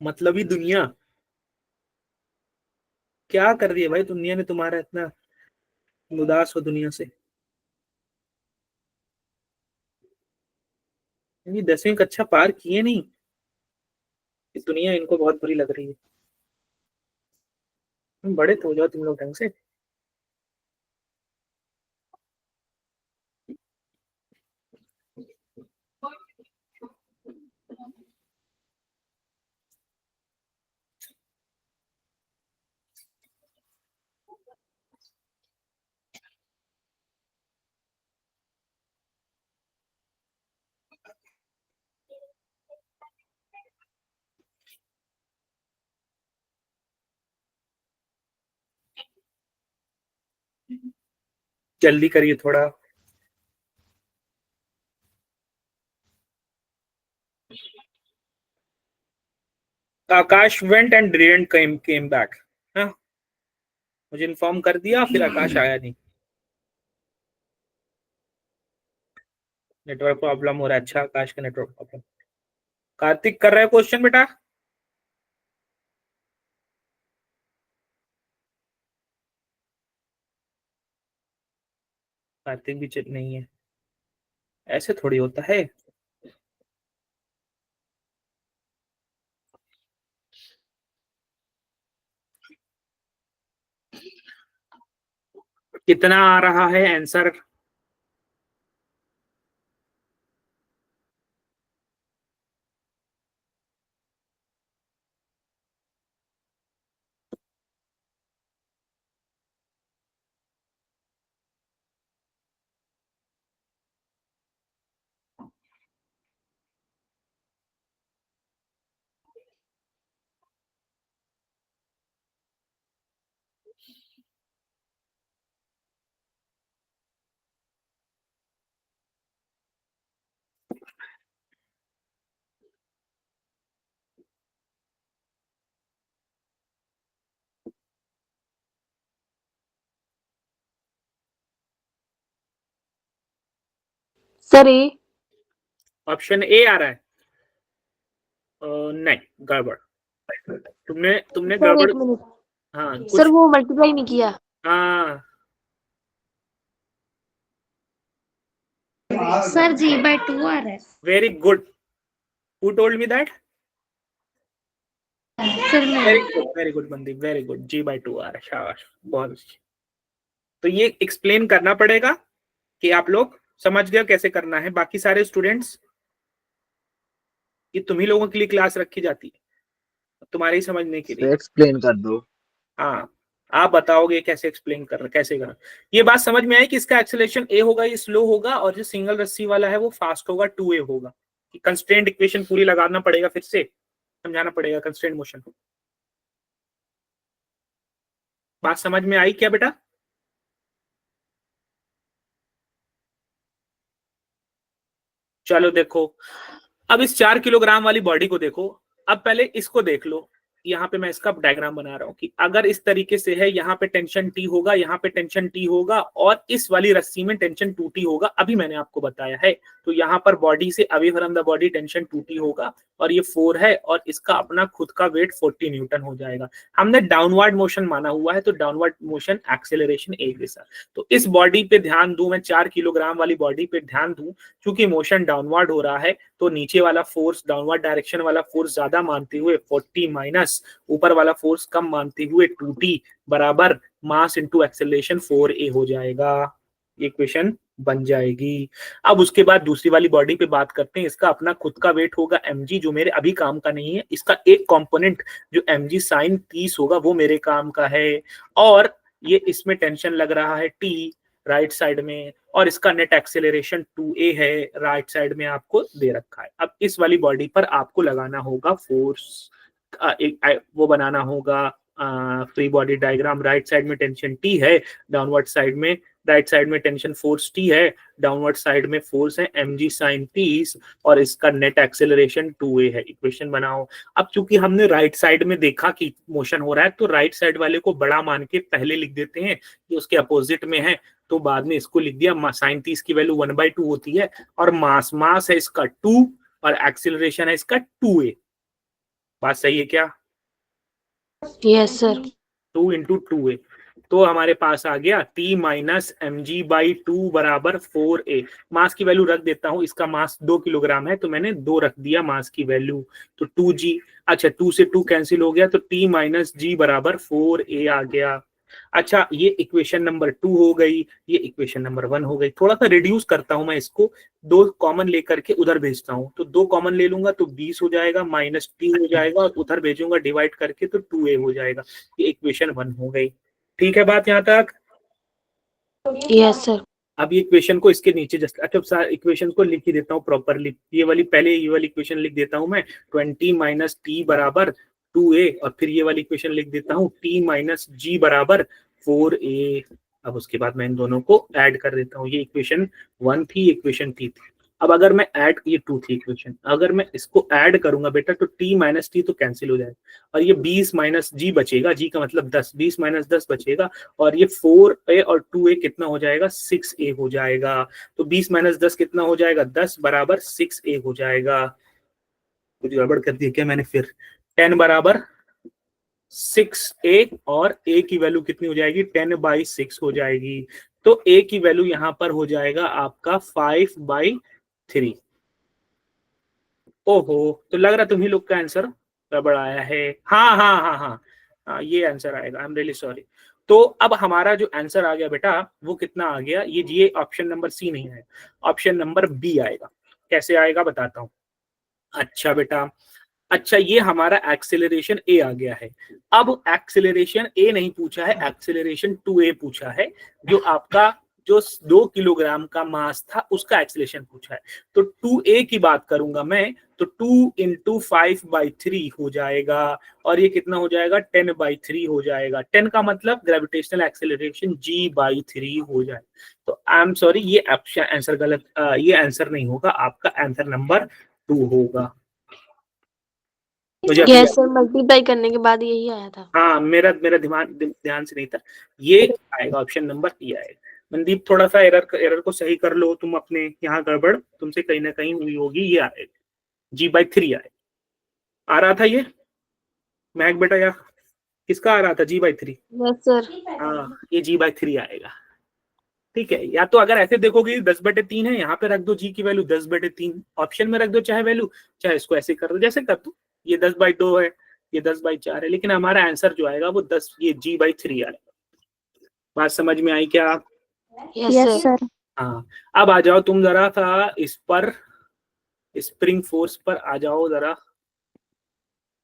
मतलबी दुनिया क्या कर रही है भाई, दुनिया ने तुम्हारा इतना उदास हो दुनिया से? ये 10वीं कक्षा पार किए नहीं, ये दुनिया इनको बहुत बुरी लग रही है। तुम बड़े तो हो जाओ तुम लोग ढंग से। जल्दी करिए थोड़ा। Akash went and didn't came back. हाँ, मुझे इन्फॉर्म कर दिया, फिर आकाश आया नहीं। नेटवर्क प्रॉब्लम हो रहा है। अच्छा, आकाश का नेटवर्क प्रॉब्लम। कार्तिक कर रहा है क्वेश्चन बेटा? कार्तिक भी चल नहीं है, ऐसे थोड़ी होता है। कितना आ रहा है answer? Sir A. Option A आ रहा है। नहीं, गड़बड़। तुमने तुमने सर गड़बड़। एक मिनट, हाँ सर कुछ। वो मल्टीप्लाई नहीं किया। हाँ सर G/2 आ रहा है। Very good. Who told me that? Sir मैं very good Mandeep, very good. G/2 आ रहा है, शाबाश, बहुत अच्छी। तो ये एक्सप्लेन करना पड़ेगा कि आप लोग समझ गए कैसे करना है। बाकी सारे स्टूडेंट्स, ये तुम ही लोगों के लिए क्लास रखी जाती है, तुम्हारे ही समझने के लिए। एक्सप्लेन कर दो। हाँ, आप बताओगे कैसे एक्सप्लेन करना, कैसे करना। ये बात समझ में आई कि इसका एक्सेलरेशन ए होगा, ये स्लो होगा, और जो सिंगल रस्सी वाला है वो फास्ट होगा, 2a होगा। कंस्ट्रेंट इक्वेशन पूरी लगाना पड़ेगा, फिर से समझाना पड़ेगा कंस्ट्रेंट मोशन। बात समझ में आई क्या बेटा? चलो देखो, अब इस 4 किलोग्राम वाली बॉडी को देखो। अब पहले इसको देख लो। यहाँ पे मैं इसका डायग्राम बना रहा हूँ कि अगर इस तरीके से है, यहाँ पे टेंशन टी होगा, यहाँ पे टेंशन टी होगा, और इस वाली रस्सी में टेंशन 2t होगा। अभी मैंने आपको बताया है। तो यहाँ पर बॉडी से away from the body tension 2t होगा, और ये 4 है, और इसका अपना खुद का वेट 40 न्यूटन हो जाएगा। हमने डाउनवर्ड मोशन माना हुआ है, तो डाउनवर्ड मोशन एक्सेलरेशन ए के साथ। तो इस बॉडी पे ध्यान दूं मैं, 4 किलोग्राम वाली बॉडी पे ध्यान दूं, क्योंकि मोशन डाउनवर्ड हो रहा है, तो नीचे वाला फोर्स, डाउनवर्ड डायरेक्शन वाला फोर्स ज्यादा मानते हुए 40 माइनस ऊपर वाला फोर्स कम मानते हुए 2t बराबर मास इंटू एक्सेलरेशन 4a हो जाएगा। इक्वेशन बन जाएगी। अब उसके बाद दूसरी वाली बॉडी पे बात करते हैं। इसका अपना खुद का वेट होगा mg, जो मेरे अभी काम का नहीं है। इसका एक कंपोनेंट जो mg साइन 30 होगा वो मेरे काम का है, और ये इसमें टेंशन लग रहा है t राइट साइड में, और इसका नेट एक्सेलरेशन 2a है, राइट साइड में आपको दे रखा है। अब इस वाली बॉडी पर आपको लगाना होगा फोर्स, वो बनाना होगा free body diagram. Right side में टेंशन टी है, डाउनवर्ड साइड में, राइट साइड में टेंशन फोर्स टी है, डाउनवर्ड साइड में फोर्स है mg साइन 30, और इसका नेट एक्सेलरेशन 2a है। इक्वेशन बनाओ। अब चूंकि हमने राइट साइड में देखा कि मोशन हो रहा है, तो राइट साइड वाले को बड़ा मान के पहले लिख देते हैं कि उसके अपोजिट में है, तो बाद में इसको लिख दिया। साइन 30 की वैल्यू 1/2 होती है, और मास है इसका 2, और एक्सेलरेशन है इसका 2a। बात सही है क्या? Yes sir. 2 into 2a। तो हमारे पास आ गया t माइनस mg/2 बराबर 4a। मास की वैल्यू रख देता हूं। इसका मास 2 किलोग्राम है, तो मैंने 2 रख दिया मास की वैल्यू, तो 2g। अच्छा, 2 से 2 कैंसिल हो गया, तो t माइनस g बराबर 4a आ गया। अच्छा, ये इक्वेशन नंबर 2 हो गई, ये इक्वेशन नंबर 1 हो गई। थोड़ा सा रिड्यूस करता हूं मैं इसको, 2 कॉमन लेकर के उधर भेजता हूं, तो 2 कॉमन ले लूंगा तो 20 हो जाएगा, माइनस t हो जाएगा, और उधर भेजूंगा डिवाइड करके तो 2a हो जाएगा। ये इक्वेशन 1 हो गई। ठीक है बात यहाँ तक? Yes sir. अब ये इक्वेशन को इसके नीचे जस्ट, अच्छा इक्वेशन को लिख ही देता हूँ प्रॉपरली। ये वाली पहले, ये वाली इक्वेशन लिख देता हूँ मैं, 20 माइनस टी बराबर 2a, और फिर ये वाली इक्वेशन लिख देता हूँ t माइनस g बराबर 4a। अब उसके बाद मैं इन दोनों को ऐड कर देता हूँ। ये इक्वेशन 1 थी, इक्वेशन 3 थी। अब अगर मैं ऐड, ये 2 थी इक्वेशन, अगर मैं इसको ऐड करूंगा बेटा तो t माइनस टी तो कैंसिल हो जाएगा और ये 20 माइनस g बचेगा, g का मतलब 10, 20 माइनस 10 बचेगा और ये 4a और 2a कितना हो जाएगा, 6a हो जाएगा। तो 20 माइनस 10 कितना हो जाएगा, 10 बराबर 6a हो जाएगा। कुछ गड़बड़ कर दी क्या मैंने फिर? 10 बराबर 6a और a की वैल्यू कितनी हो जाएगी, 10/6 हो जाएगी। तो a की वैल्यू यहां पर हो जाएगा आपका 5/3। ओहो, तो लग रहा तुम्ही लोग का आंसर गड़बड़ आया है। हाँ हाँ हाँ हाँ हाँ, ये आंसर आएगा। I am really sorry. तो अब हमारा जो आंसर आ गया बेटा वो कितना आ गया, ये ऑप्शन नंबर सी नहीं है, ऑप्शन नंबर बी आएगा। कैसे आएगा बताता हूँ। अच्छा बेटा, अच्छा ये हमारा एक्सेलरेशन ए आ गया है। अब एक्सेलरेशन ए नहीं पूछा है, एक्सेलरेशन 2a पूछा है, जो आपका जो 2 किलोग्राम का मास था उसका एक्सेलरेशन पूछा है। तो 2a की बात करूंगा मैं तो 2 × 5/3 हो जाएगा और ये कितना हो जाएगा, 10/3 हो जाएगा। 10 का मतलब ग्रेविटेशनल एक्सेलरेशन g/3 हो जाएगा। तो आई एम सॉरी, ये आंसर गलत, ये आंसर नहीं होगा, आपका आंसर नंबर 2 होगा। मुझे यस सर, मल्टीप्लाई करने के बाद यही आया था। हाँ, मेरा ध्यान से नहीं था। ये आएगा, ऑप्शन नंबर ई आएगा। मनदीप थोड़ा सा एरर को सही कर लो तुम, अपने यहाँ गड़बड़ तुमसे कहीं ना कहीं हुई होगी। ये आएगा g/3 आएगा। आ रहा था ये महक बेटा, या किसका आ रहा था g/3? Yes sir. हाँ, ये g/3 आएगा। ठीक है, या तो अगर ऐसे देखोगे 10/3 है, यहाँ पे रख दो g की वैल्यू 10/3, ऑप्शन में रख दो चाहे वैल्यू, चाहे इसको ऐसे कर दो जैसे कर दो। ये 10/2 है, ये 10/4 है, लेकिन हमारा आंसर जो आएगा वो 10, ये g/3 आएगा। बात समझ में आई क्या? Yes sir. हाँ, अब आ जाओ तुम जरा सा इस पर, स्प्रिंग फोर्स पर आ जाओ जरा।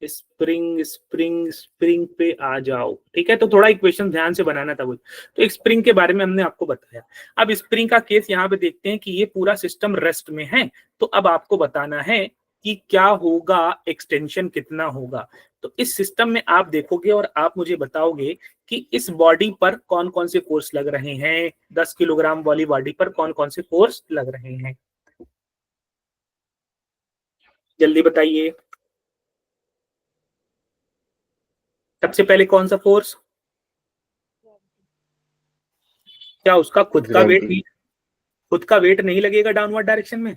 स्प्रिंग पे आ जाओ। ठीक है, तो थोड़ा इक्वेशन ध्यान से बनाना था वो। तो एक स्प्रिंग के बारे में हमने आपको बताया। अब स्प्रिंग का केस यहाँ पे देखते हैं कि ये पूरा सिस्टम रेस्ट में है। तो अब आपको बताना है कि क्या होगा, एक्सटेंशन कितना होगा। तो इस सिस्टम में आप देखोगे और आप मुझे बताओगे कि इस बॉडी पर कौन कौन से फोर्स लग रहे हैं। 10 किलोग्राम वाली बॉडी पर कौन कौन से फोर्स लग रहे हैं, जल्दी बताइए। सबसे पहले कौन सा फोर्स? क्या उसका खुद का वेट नहीं, खुद का वेट नहीं लगेगा डाउनवर्ड डायरेक्शन में?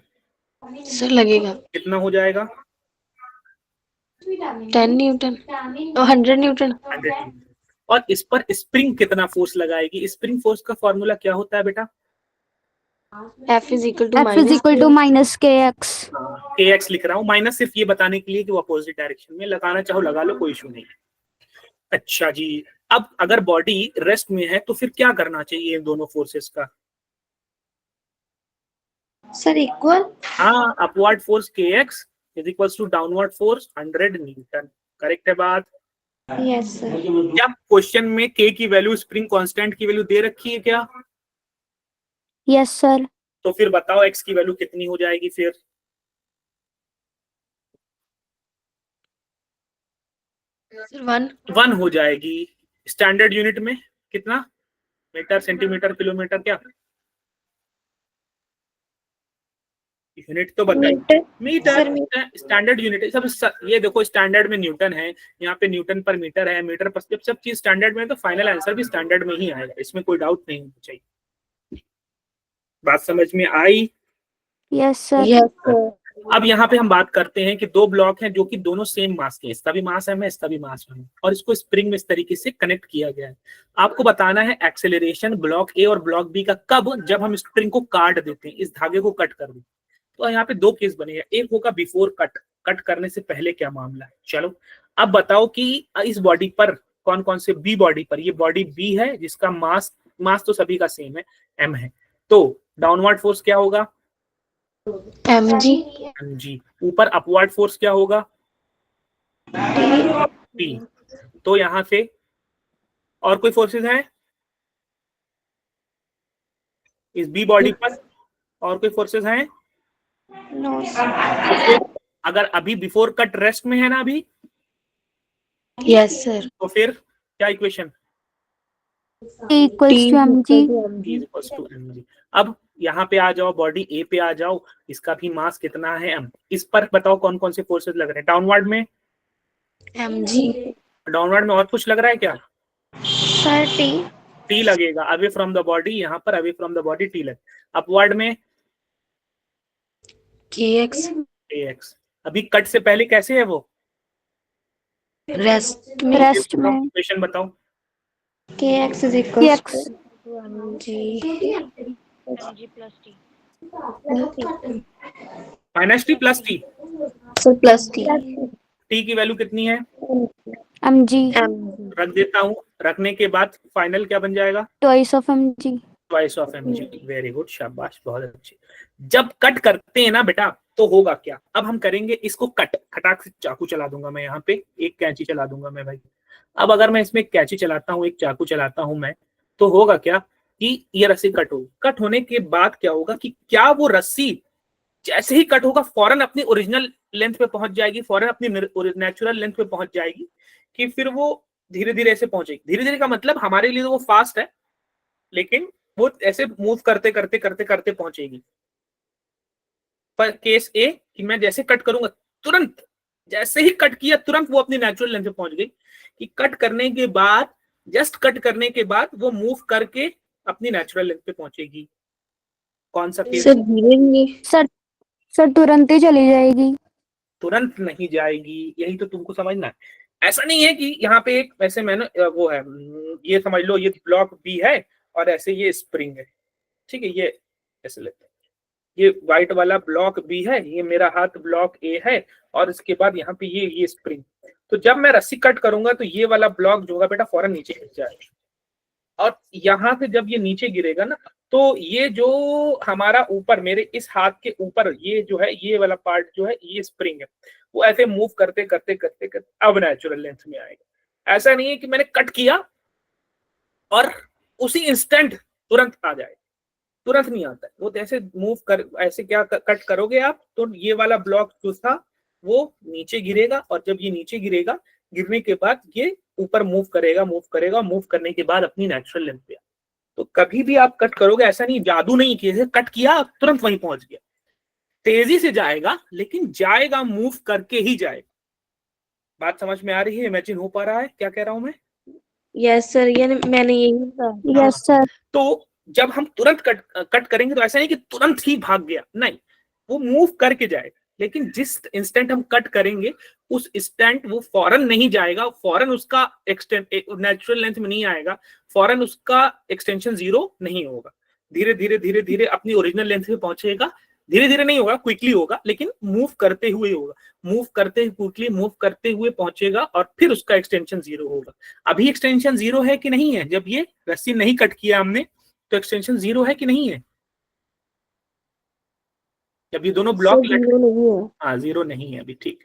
सर लगेगा। कितना हो जाएगा? 10 न्यूटन और 100 न्यूटन। 100। और इस पर स्प्रिंग कितना फोर्स लगाएगी? स्प्रिंग फोर्स का फॉर्मूला क्या होता है बेटा? F = -kx। kx लिख रहा हूँ, माइनस सिर्फ ये बताने के लिए कि वो अपोजिट डायरेक्शन में, लगाना चाहो लगा लो, कोई इशू नहीं। अच्छा जी, अब अगर बॉडी रेस्ट में है तो फिर क्या करना चाहिए इन दोनों फोर्सेस का? Sir equal. हाँ, upward force kx = downward force 100 newton. Correct है बात? Yes sir. क्या क्वेश्चन में k की वैल्यू, स्प्रिंग कांस्टेंट की वैल्यू दे रखी है क्या? Yes sir. तो फिर बताओ x की वैल्यू कितनी हो जाएगी फिर? सर 1 1 हो जाएगी। स्टैंडर्ड यूनिट में कितना? मीटर, सेंटीमीटर, किलोमीटर, क्या यूनिट तो बताइए। मीटर स्टैंडर्ड यूनिट है सब। ये देखो स्टैंडर्ड में न्यूटन है, यहाँ पे न्यूटन पर मीटर है, मीटर पर, जब सब चीज स्टैंडर्ड में है तो फाइनल आंसर भी स्टैंडर्ड में ही आएगा, इसमें कोई डाउट नहीं होना चाहिए। बात समझ में आई? Yes sir. Yes sir. अब यहाँ पे हम बात करते हैं कि दो ब्लॉक हैं जो कि दोनों सेम मास के, इसका भी मास m है, इसका भी मास m है, और इसको स्प्रिंग में इस तरीके से कनेक्ट किया गया है। आपको बताना है एक्सेलरेशन ब्लॉक ए और ब्लॉक बी का कब, जब हम स्प्रिंग को काट देते हैं, इस धागे को कट कर देते हैं। तो यहाँ पे दो केस बनेगा, एक होगा बिफोर कट, कट करने से पहले क्या मामला है। चलो अब बताओ कि इस बॉडी पर कौन कौन से, बी बॉडी पर, ये बॉडी बी है जिसका मास तो सभी का सेम है, m है। तो डाउनवर्ड फोर्स क्या होगा? mg। ऊपर अपवर्ड फोर्स क्या होगा? p। तो यहाँ से और कोई फोर्सेस हैं इस बी बॉडी पर? और कोई फोर्सेस हैं? नो अगर अभी बिफोर कट रेस्ट में है ना अभी, यस सर। तो फिर क्या equation? T equals to mg. T is equals to mg। अब यहाँ पे आ जाओ, बॉडी ए पे आ जाओ, इसका भी मास कितना है m। इस पर बताओ कौन कौन से फोर्सेस लग रहे हैं। डाउनवर्ड में mg डाउनवर्ड में और कुछ लग रहा है क्या? Sir T. टी लगेगा। अवे फ्रॉम द बॉडी, यहाँ पर away from the body T लगे। अपवर्ड में kx ax। अभी कट से पहले कैसे है वो? रेस्ट में रेस्ट में इक्वेशन बताओ। kx is equals kx to mg minus T plus T. Sir plus T T की वैल्यू कितनी है? mg mg रख देता हूँ। रखने के बाद फाइनल क्या बन जाएगा? twice of mg. Twice of mg। Very good, शाबाश, बहुत अच्छे। जब कट करते हैं ना बेटा तो होगा क्या? अब हम करेंगे इसको कट। खटाक से चाकू चला दूंगा मैं, यहाँ पे एक कैंची चला दूंगा मैं भाई। अब अगर मैं इसमें एक कैंची चलाता हूँ, एक चाकू चलाता हूँ मैं, तो होगा क्या कि ये रस्सी कट होगी। कट होने के बाद क्या होगा कि क्या वो रस्सी जैसे ही कट होगा फौरन अपनी ओरिजिनल लेंथ पे पहुंच जाएगी, फौरन अपनी नेचुरल लेंथ पे पहुंच जाएगी, कि फिर वो धीरे धीरे ऐसे पहुंचेगी? धीरे धीरे का मतलब हमारे लिए तो वो फास्ट है, लेकिन वो ऐसे मूव करते करते करते करते पहुंचेगी। पर केस ए कि मैं जैसे कट करूंगा तुरंत, जैसे ही कट किया तुरंत वो अपनी नेचुरल लेंथ पे पहुंच गई, कि कट करने के बाद, जस्ट कट करने के बाद वो मूव करके अपनी नेचुरल लेंथ पे पहुंचेगी। कौन सा केस? सर धीरे सर तुरंत ही चली जाएगी। तुरंत नहीं जाएगी, यही तो तुमको समझना है। ऐसा नहीं है कि यहाँ पे एक ऐसे मैंने वो है, ये समझ लो ये ब्लॉक बी है और ऐसे ये स्प्रिंग है, ठीक है, ये ऐसे लेते हैं, ये व्हाइट वाला ब्लॉक बी है, ये मेरा हाथ ब्लॉक ए है, और इसके बाद यहाँ पे ये स्प्रिंग। तो जब मैं रस्सी कट करूंगा तो ये वाला ब्लॉक जो होगा बेटा फौरन नीचे गिर जाएगा, और यहाँ से जब ये नीचे गिरेगा ना तो ये जो हमारा ऊपर मेरे इस हाथ के ऊपर ये जो है, ये वाला पार्ट जो है, ये स्प्रिंग है, वो ऐसे मूव करते करते करते करते अब नेचुरल लेंथ में आएगा। ऐसा नहीं है कि मैंने कट किया और उसी इंस्टेंट तुरंत आ जाए, तुरंत नहीं आता है वो। ऐसे मूव कर, ऐसे क्या कट करोगे आप तो ये वाला ब्लॉक जो था वो नीचे गिरेगा, और जब ये नीचे गिरेगा, गिरने के बाद ये ऊपर मूव करेगा, मूव करेगा, मूव करने के बाद अपनी नेचुरल लेंथ पे। तो कभी भी आप कट करोगे, ऐसा नहीं जादू नहीं कि जैसे कट किया तुरंत वहीं पहुंच गया, तेजी से जाएगा, लेकिन जाएगा, मूव करके ही जाएगा। बात समझ में आ रही है? इमेजिन हो पा रहा है क्या कह रहा हूं मैं? यस सर, ये मैंने यही कहा। Yes sir. तो जब हम तुरंत कट करेंगे तो ऐसा नहीं कि तुरंत ही भाग गया, नहीं, वो मूव करके जाएगा। लेकिन जिस इंस्टेंट हम कट करेंगे उस इंस्टेंट वो फौरन नहीं जाएगा, फौरन उसका नेचुरल लेंथ में नहीं आएगा, फौरन उसका एक्सटेंशन 0 नहीं होगा। धीरे धीरे धीरे धीरे अपनी ओरिजिनल लेंथ पे पहुंचेगा। धीरे धीरे नहीं होगा, क्विकली होगा, लेकिन मूव करते हुए होगा, मूव करते क्विकली मूव करते हुए पहुंचेगा, और फिर उसका एक्सटेंशन 0 होगा। अभी एक्सटेंशन 0 है कि नहीं है? जब ये रस्सी नहीं कट किया हमने तो एक्सटेंशन 0 है कि नहीं है? जब ये दोनों ब्लॉक नहीं है। हाँ, 0 नहीं है अभी, ठीक।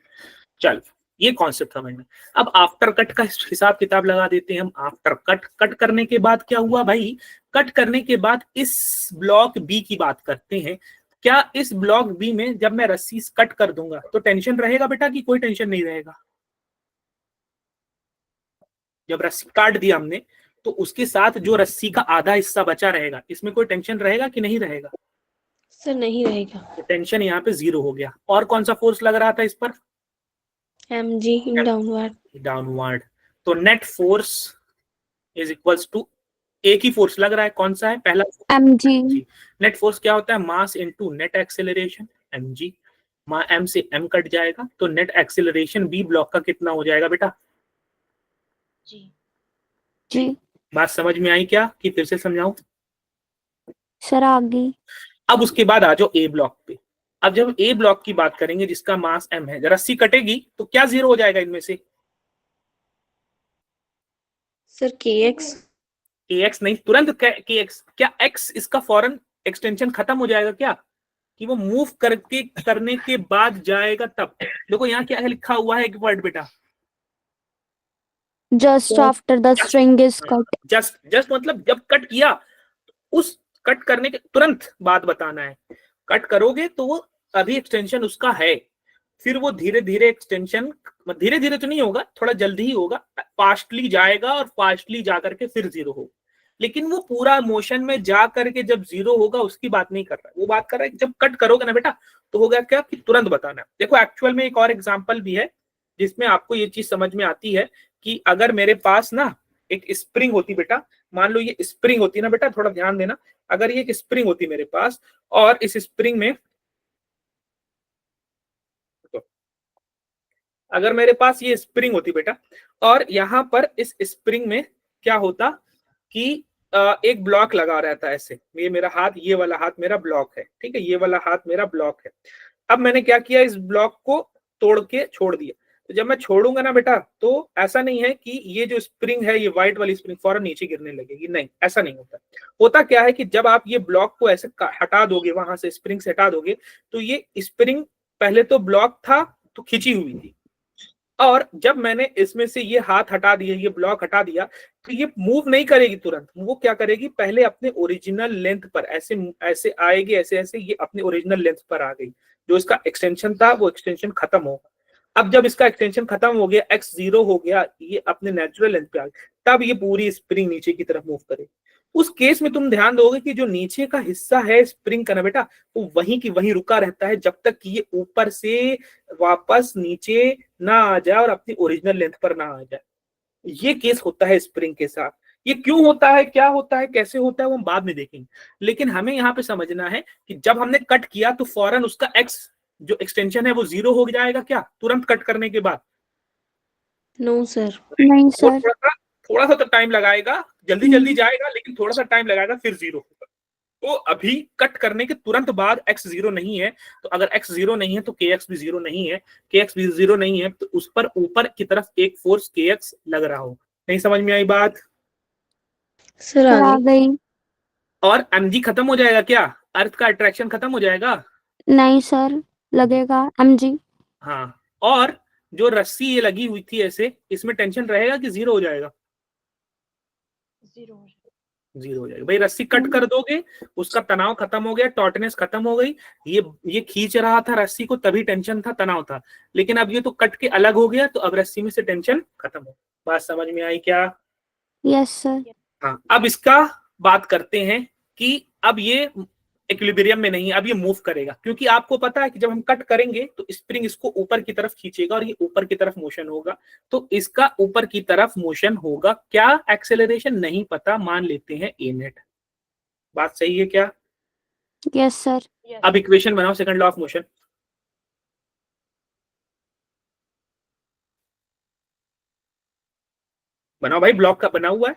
चल, ये कॉन्सेप्ट समझना। अब आफ्टर कट का हिसाब किताब लगा देते हैं हम। आफ्टर कट करने के बाद क्या हुआ भाई? कट करने के बाद इस ब्लॉक बी की बात करते हैं। क्या इस ब्लॉक बी में जब मैं रस्सी कट कर दूंगा तो टेंशन रहेगा बेटा कि कोई टेंशन नहीं रहेगा? जब रस्सी काट दिया हमने तो उसके साथ जो रस्सी का आधा हिस्सा बचा रहेगा, इसमें कोई टेंशन रहेगा कि नहीं रहेगा? सर नहीं रहेगा। तो टेंशन यहाँ पे 0 हो गया। और कौन सा फोर्स लग रहा था इस पर? mg downward. डाउनवर्ड। तो net force is equals to, एक ही फोर्स लग रहा है, कौन सा है? पहला mg। नेट फोर्स क्या होता है? Mass into net acceleration, mg। m से m कट जाएगा तो नेट एक्सेलरेशन बी ब्लॉक का कितना हो जाएगा बेटा? जी बात समझ में आई क्या कि फिर से समझाऊं? सर आगे। अब उसके बाद आ जाओ ए ब्लॉक पे। अब जब ए ब्लॉक की बात करेंगे जिसका मास m है, रस्सी कटेगी तो क्या 0 हो जाएगा इनमें से? सर kx नहीं, तुरंत kx। क्या x इसका फौरन एक्सटेंशन खत्म हो जाएगा क्या? कि वो मूव करके करने के बाद जाएगा तब? देखो यहाँ क्या लिखा हुआ है, एक वर्ड बेटा, just after the string is cut. Just मतलब जब कट किया उस कट करने के तुरंत बाद बताना है। कट करोगे तो वो अभी एक्सटेंशन उसका है, फिर वो धीरे धीरे एक्सटेंशन, धीरे धीरे तो नहीं होगा, थोड़ा जल्दी ही होगा, फास्टली जाएगा और फास्टली जाकर के फिर 0 होगा। लेकिन वो पूरा मोशन में जा करके जब जीरो होगा उसकी बात नहीं कर रहा है, वो बात कर रहा है कि जब कट करोगे ना बेटा तो होगा क्या कि तुरंत बताना है। देखो एक्चुअल में एक और एग्जांपल भी है जिसमें आपको ये चीज समझ में आती है कि अगर मेरे पास ना एक स्प्रिंग होती बेटा, मान लो ये स्प्रिंग होती ना बेटा, थोड़ा ध्यान देना, अगर ये एक स्प्रिंग होती मेरे पास और इस स्प्रिंग में अगर मेरे पास ये स्प्रिंग होती बेटा और यहाँ पर इस स्प्रिंग में क्या होता कि एक ब्लॉक लगा रहता है ऐसे, ये मेरा हाथ, ये वाला हाथ मेरा ब्लॉक है, ठीक है, ये वाला हाथ मेरा ब्लॉक है। अब मैंने क्या किया, इस ब्लॉक को तोड़ के छोड़ दिया। तो जब मैं छोड़ूंगा ना बेटा तो ऐसा नहीं है कि ये जो स्प्रिंग है, ये व्हाइट वाली स्प्रिंग फौरन नीचे गिरने लगेगी, नहीं, ऐसा नहीं होता। होता क्या है कि जब आप ये ब्लॉक को ऐसे हटा दोगे, वहां से स्प्रिंग से हटा दोगे, तो ये स्प्रिंग पहले तो ब्लॉक था तो खींची हुई थी, और जब मैंने इसमें से ये हाथ हटा दिया, ये ब्लॉक हटा दिया, तो ये मूव नहीं करेगी तुरंत, वो क्या करेगी, पहले अपने ओरिजिनल लेंथ पर ऐसे ऐसे आएगी, ऐसे ऐसे ये अपने ओरिजिनल लेंथ पर आ गई। जो इसका एक्सटेंशन था वो एक्सटेंशन खत्म होगा। अब जब इसका एक्सटेंशन खत्म हो गया, x 0 हो गया, ये अपने नेचुरल लेंथ पे आ गई, तब ये पूरी स्प्रिंग नीचे की तरफ मूव करेगी। उस केस में तुम ध्यान दोगे कि जो नीचे का हिस्सा है स्प्रिंग का ना बेटा, वो वहीं की वहीं रुका रहता है जब तक कि ये ऊपर से वापस नीचे ना आ जाए और अपनी ओरिजिनल लेंथ पर ना आ जाए। ये केस होता है स्प्रिंग के साथ। ये क्यों होता है, क्या होता है, कैसे होता है, वो हम बाद में देखेंगे, लेकिन हमें यहाँ पे समझना है कि जब हमने कट किया तो फौरन उसका x जो एक्सटेंशन है वो 0 हो जाएगा क्या तुरंत कट करने के बाद? No sir. नहीं वो सर। थोड़ा सा तो टाइम लगाएगा, जल्दी जल्दी जाएगा लेकिन थोड़ा सा टाइम लगाएगा, फिर 0 होगा। तो अभी कट करने के तुरंत बाद x 0 नहीं है, तो अगर x 0 नहीं है तो kx भी 0 नहीं है, kx भी 0 नहीं है, तो उस पर ऊपर की तरफ एक फोर्स kx लग रहा हो। नहीं समझ में आई बात? सर सर आ गई। और mg खत्म हो जाएगा क्या, अर्थ का अट्रैक्शन खत्म हो जाएगा? नहीं सर, लगेगा mg। हाँ, और जो रस्सी ये लगी हुई थी ऐसे, इसमें टेंशन रहेगा कि 0 हो जाएगा? 0 हो जाएगा भाई। रस्सी कट कर दोगे, उसका तनाव खत्म हो गया, टॉर्टनेस खत्म हो गई। ये खींच रहा था रस्सी को, तभी टेंशन था, तनाव था, लेकिन अब ये तो कट के अलग हो गया, तो अब रस्सी में से टेंशन खत्म हो। बात समझ में आई क्या? Yes sir. हाँ, अब इसका बात करते हैं कि अब ये इक्विलिब्रियम में नहीं, अब ये मूव करेगा, क्योंकि आपको पता है कि जब हम कट करेंगे तो स्प्रिंग इसको ऊपर की तरफ खींचेगा और ये ऊपर की तरफ मोशन होगा, तो इसका ऊपर की तरफ मोशन होगा। क्या एक्सेलरेशन नहीं पता, मान लेते हैं ए नेट। बात सही है क्या? Yes sir. अब इक्वेशन बनाओ सेकंड लॉ ऑफ मोशन। बनाओ भाई, ब्लॉक का बना हुआ है,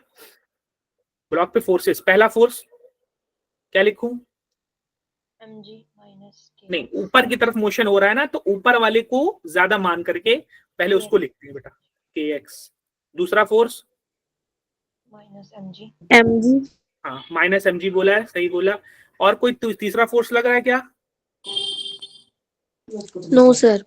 ब्लॉक पे फोर्सेस। पहला फोर्स क्या लिखूं? mg minus k। नहीं, ऊपर की तरफ मोशन हो रहा है ना, तो ऊपर वाले को ज्यादा मान करके पहले उसको लिखते हैं बेटा, kx। दूसरा फोर्स माइनस mg। mg। हाँ, माइनस mg बोला है, सही बोला। और कोई तीसरा फोर्स लग रहा है क्या? No sir.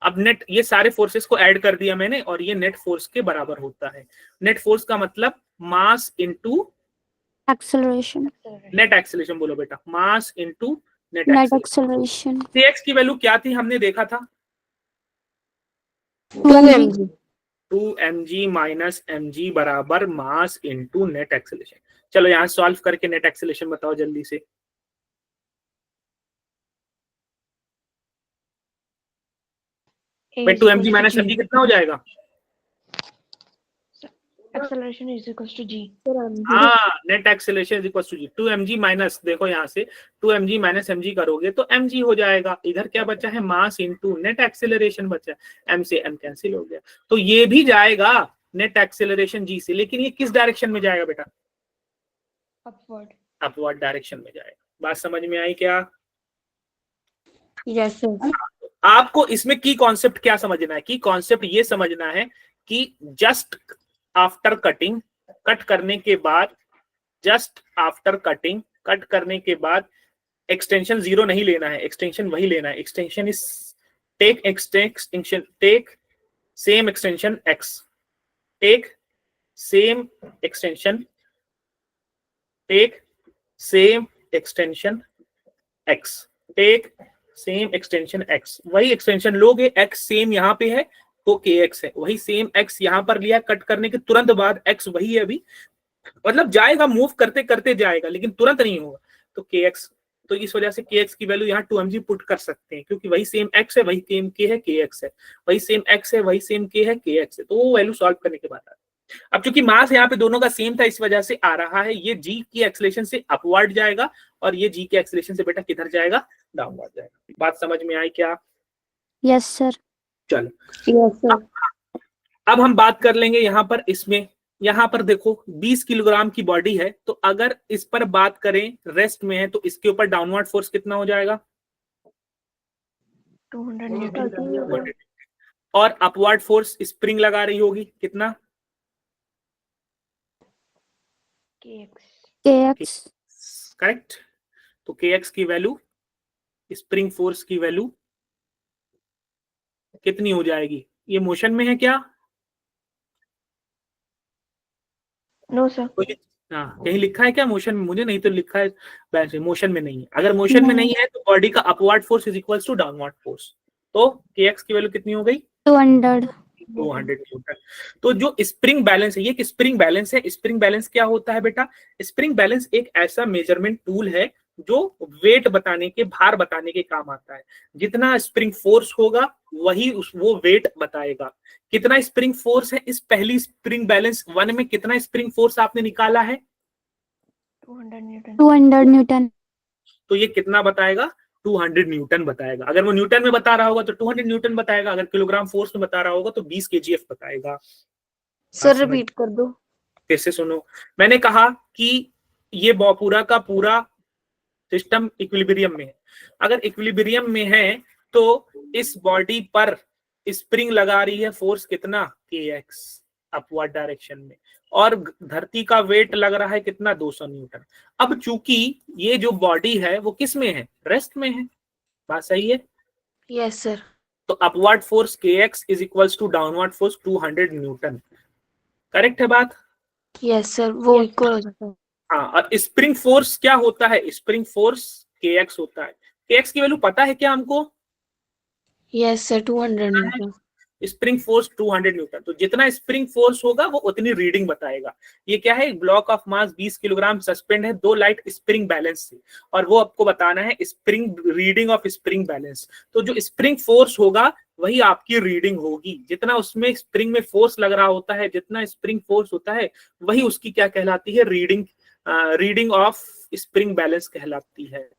अब नेट, ये सारे फोर्सेस को ऐड कर दिया मैंने और ये नेट फोर्स के बराबर होता है। नेट फोर्स का मतलब mass into acceleration. Net acceleration. बोलो बेटा, मास into net net acceleration. Acceleration. kx की वैल्यू क्या थी, हमने देखा था 2mg। 2mg माइनस mg बराबर मास इनटू नेट एक्सेलरेशन। चलो यहाँ सॉल्व करके नेट एक्सेलरेशन बताओ जल्दी से। भाई 2mg माइनस mg कितना हो जाएगा? Acceleration is equals to g। हाँ, net acceleration is equal to G. 2mg minus, देखो यहाँ से 2mg माइनस mg करोगे तो mg हो जाएगा। इधर क्या बचा है, मास इनटू नेट एक्सेलरेशन बचा है, m से m कैंसिल हो गया, तो ये भी जाएगा नेट एक्सेलरेशन g से, लेकिन ये किस डायरेक्शन में जाएगा बेटा? अपवर्ड। अपवर्ड डायरेक्शन में जाएगा। बात समझ में आई क्या? Yes sir. आपको इसमें की कॉन्सेप्ट क्या समझना है? की कॉन्सेप्ट ये समझना है कि जस्ट आफ्टर कटिंग, कट करने के बाद, जस्ट आफ्टर कटिंग, कट करने के बाद एक्सटेंशन 0 नहीं लेना है, एक्सटेंशन वही लेना है। Extension is take extension, take same extension x, take same extension, take same extension x, take same extension x। वही एक्सटेंशन लोगे, x सेम यहाँ पे है तो kx है, वही सेम x यहाँ पर लिया कट करने के तुरंत बाद, x वही है अभी, मतलब जाएगा, मूव करते करते जाएगा, लेकिन तुरंत नहीं होगा। तो kx, तो इस वजह से kx की वैल्यू यहाँ 2mg पुट कर सकते हैं, क्योंकि वही सेम x है, वही सेम k है, kx है, वही सेम x है, वही सेम k है, kx है। तो वो वैल्यू सॉल्व करने के बाद अब चूंकि मास यहाँ पे दोनों का सेम था, इस वजह से आ रहा है ये g की एक्सेलरेशन से अपवर्ड जाएगा और ये g के एक्सेलरेशन से बेटा किधर जाएगा, डाउनवर्ड जाएगा। बात समझ में आई क्या? Yes sir. चलो यस सर। अब हम बात कर लेंगे यहाँ पर, इसमें यहाँ पर देखो 20 किलोग्राम की बॉडी है, तो अगर इस पर बात करें रेस्ट में है तो इसके ऊपर डाउनवर्ड फोर्स कितना हो जाएगा? 200 न्यूटन। और अपवर्ड फोर्स स्प्रिंग लगा रही होगी कितना? kx। करेक्ट। तो kx की वैल्यू, स्प्रिंग फोर्स की वैल्यू कितनी हो जाएगी? ये मोशन में है क्या? No sir. हाँ, कहीं लिखा है क्या मोशन में? मुझे नहीं तो लिखा है वैसे, मोशन में नहीं है। अगर मोशन में नहीं है तो बॉडी का upward force is equals to downward force. तो kx की वैल्यू कितनी हो गई? 200 न्यूटन। तो जो स्प्रिंग बैलेंस है, ये एक स्प्रिंग बैलेंस है। स्प्रिंग बैलेंस क्या होता है बेटा? स्प्रिंग बैलेंस एक ऐसा मेजरमेंट टूल है जो वेट बताने के, भार बताने के काम आता है। जितना स्प्रिंग फोर्स होगा वही वो वेट बताएगा। कितना स्प्रिंग फोर्स है इस पहली स्प्रिंग बैलेंस 1 में, कितना स्प्रिंग फोर्स आपने निकाला है? 200 न्यूटन। तो ये कितना बताएगा? 200 न्यूटन बताएगा। अगर वो न्यूटन में बता रहा होगा तो 200 न्यूटन बताएगा, अगर किलोग्राम फोर्स में बता रहा होगा तो 20 kgf बताएगा। सर रिपीट कर दो। फिर से सुनो, मैंने कहा कि ये पूरा का पूरा सिस्टम इक्विलिब्रियम में है। अगर इक्विलिब्रियम में है तो इस बॉडी पर स्प्रिंग लगा रही है फोर्स कितना? kx अपवर्ड डायरेक्शन में, और धरती का वेट लग रहा है कितना? 200 न्यूटन। अब चूंकि ये जो बॉडी है वो किस में है? रेस्ट में है। बात सही है? Yes sir. तो upward force kx is equals to downward force 200 newton. Correct है बात? यस सर, वो इक्वल हो जाता है। हाँ, और स्प्रिंग फोर्स क्या होता है? स्प्रिंग फोर्स kx होता है। kx की वैल्यू पता है क्या हमको? Yes sir, 200 Newton. Spring force 200 Newton. तो जितना स्प्रिंग फोर्स होगा वो उतनी रीडिंग बताएगा। ये क्या है? Block of mass 20 kilogram suspend है 2 लाइट स्प्रिंग बैलेंस से, और वो आपको बताना है spring reading of spring balance. तो जो स्प्रिंग फोर्स होगा वही आपकी रीडिंग होगी। जितना उसमें स्प्रिंग में फोर्स लग रहा होता है, जितना स्प्रिंग फोर्स होता है, वही उसकी क्या कहलाती है? Reading. Reading of spring balance कहलाती है।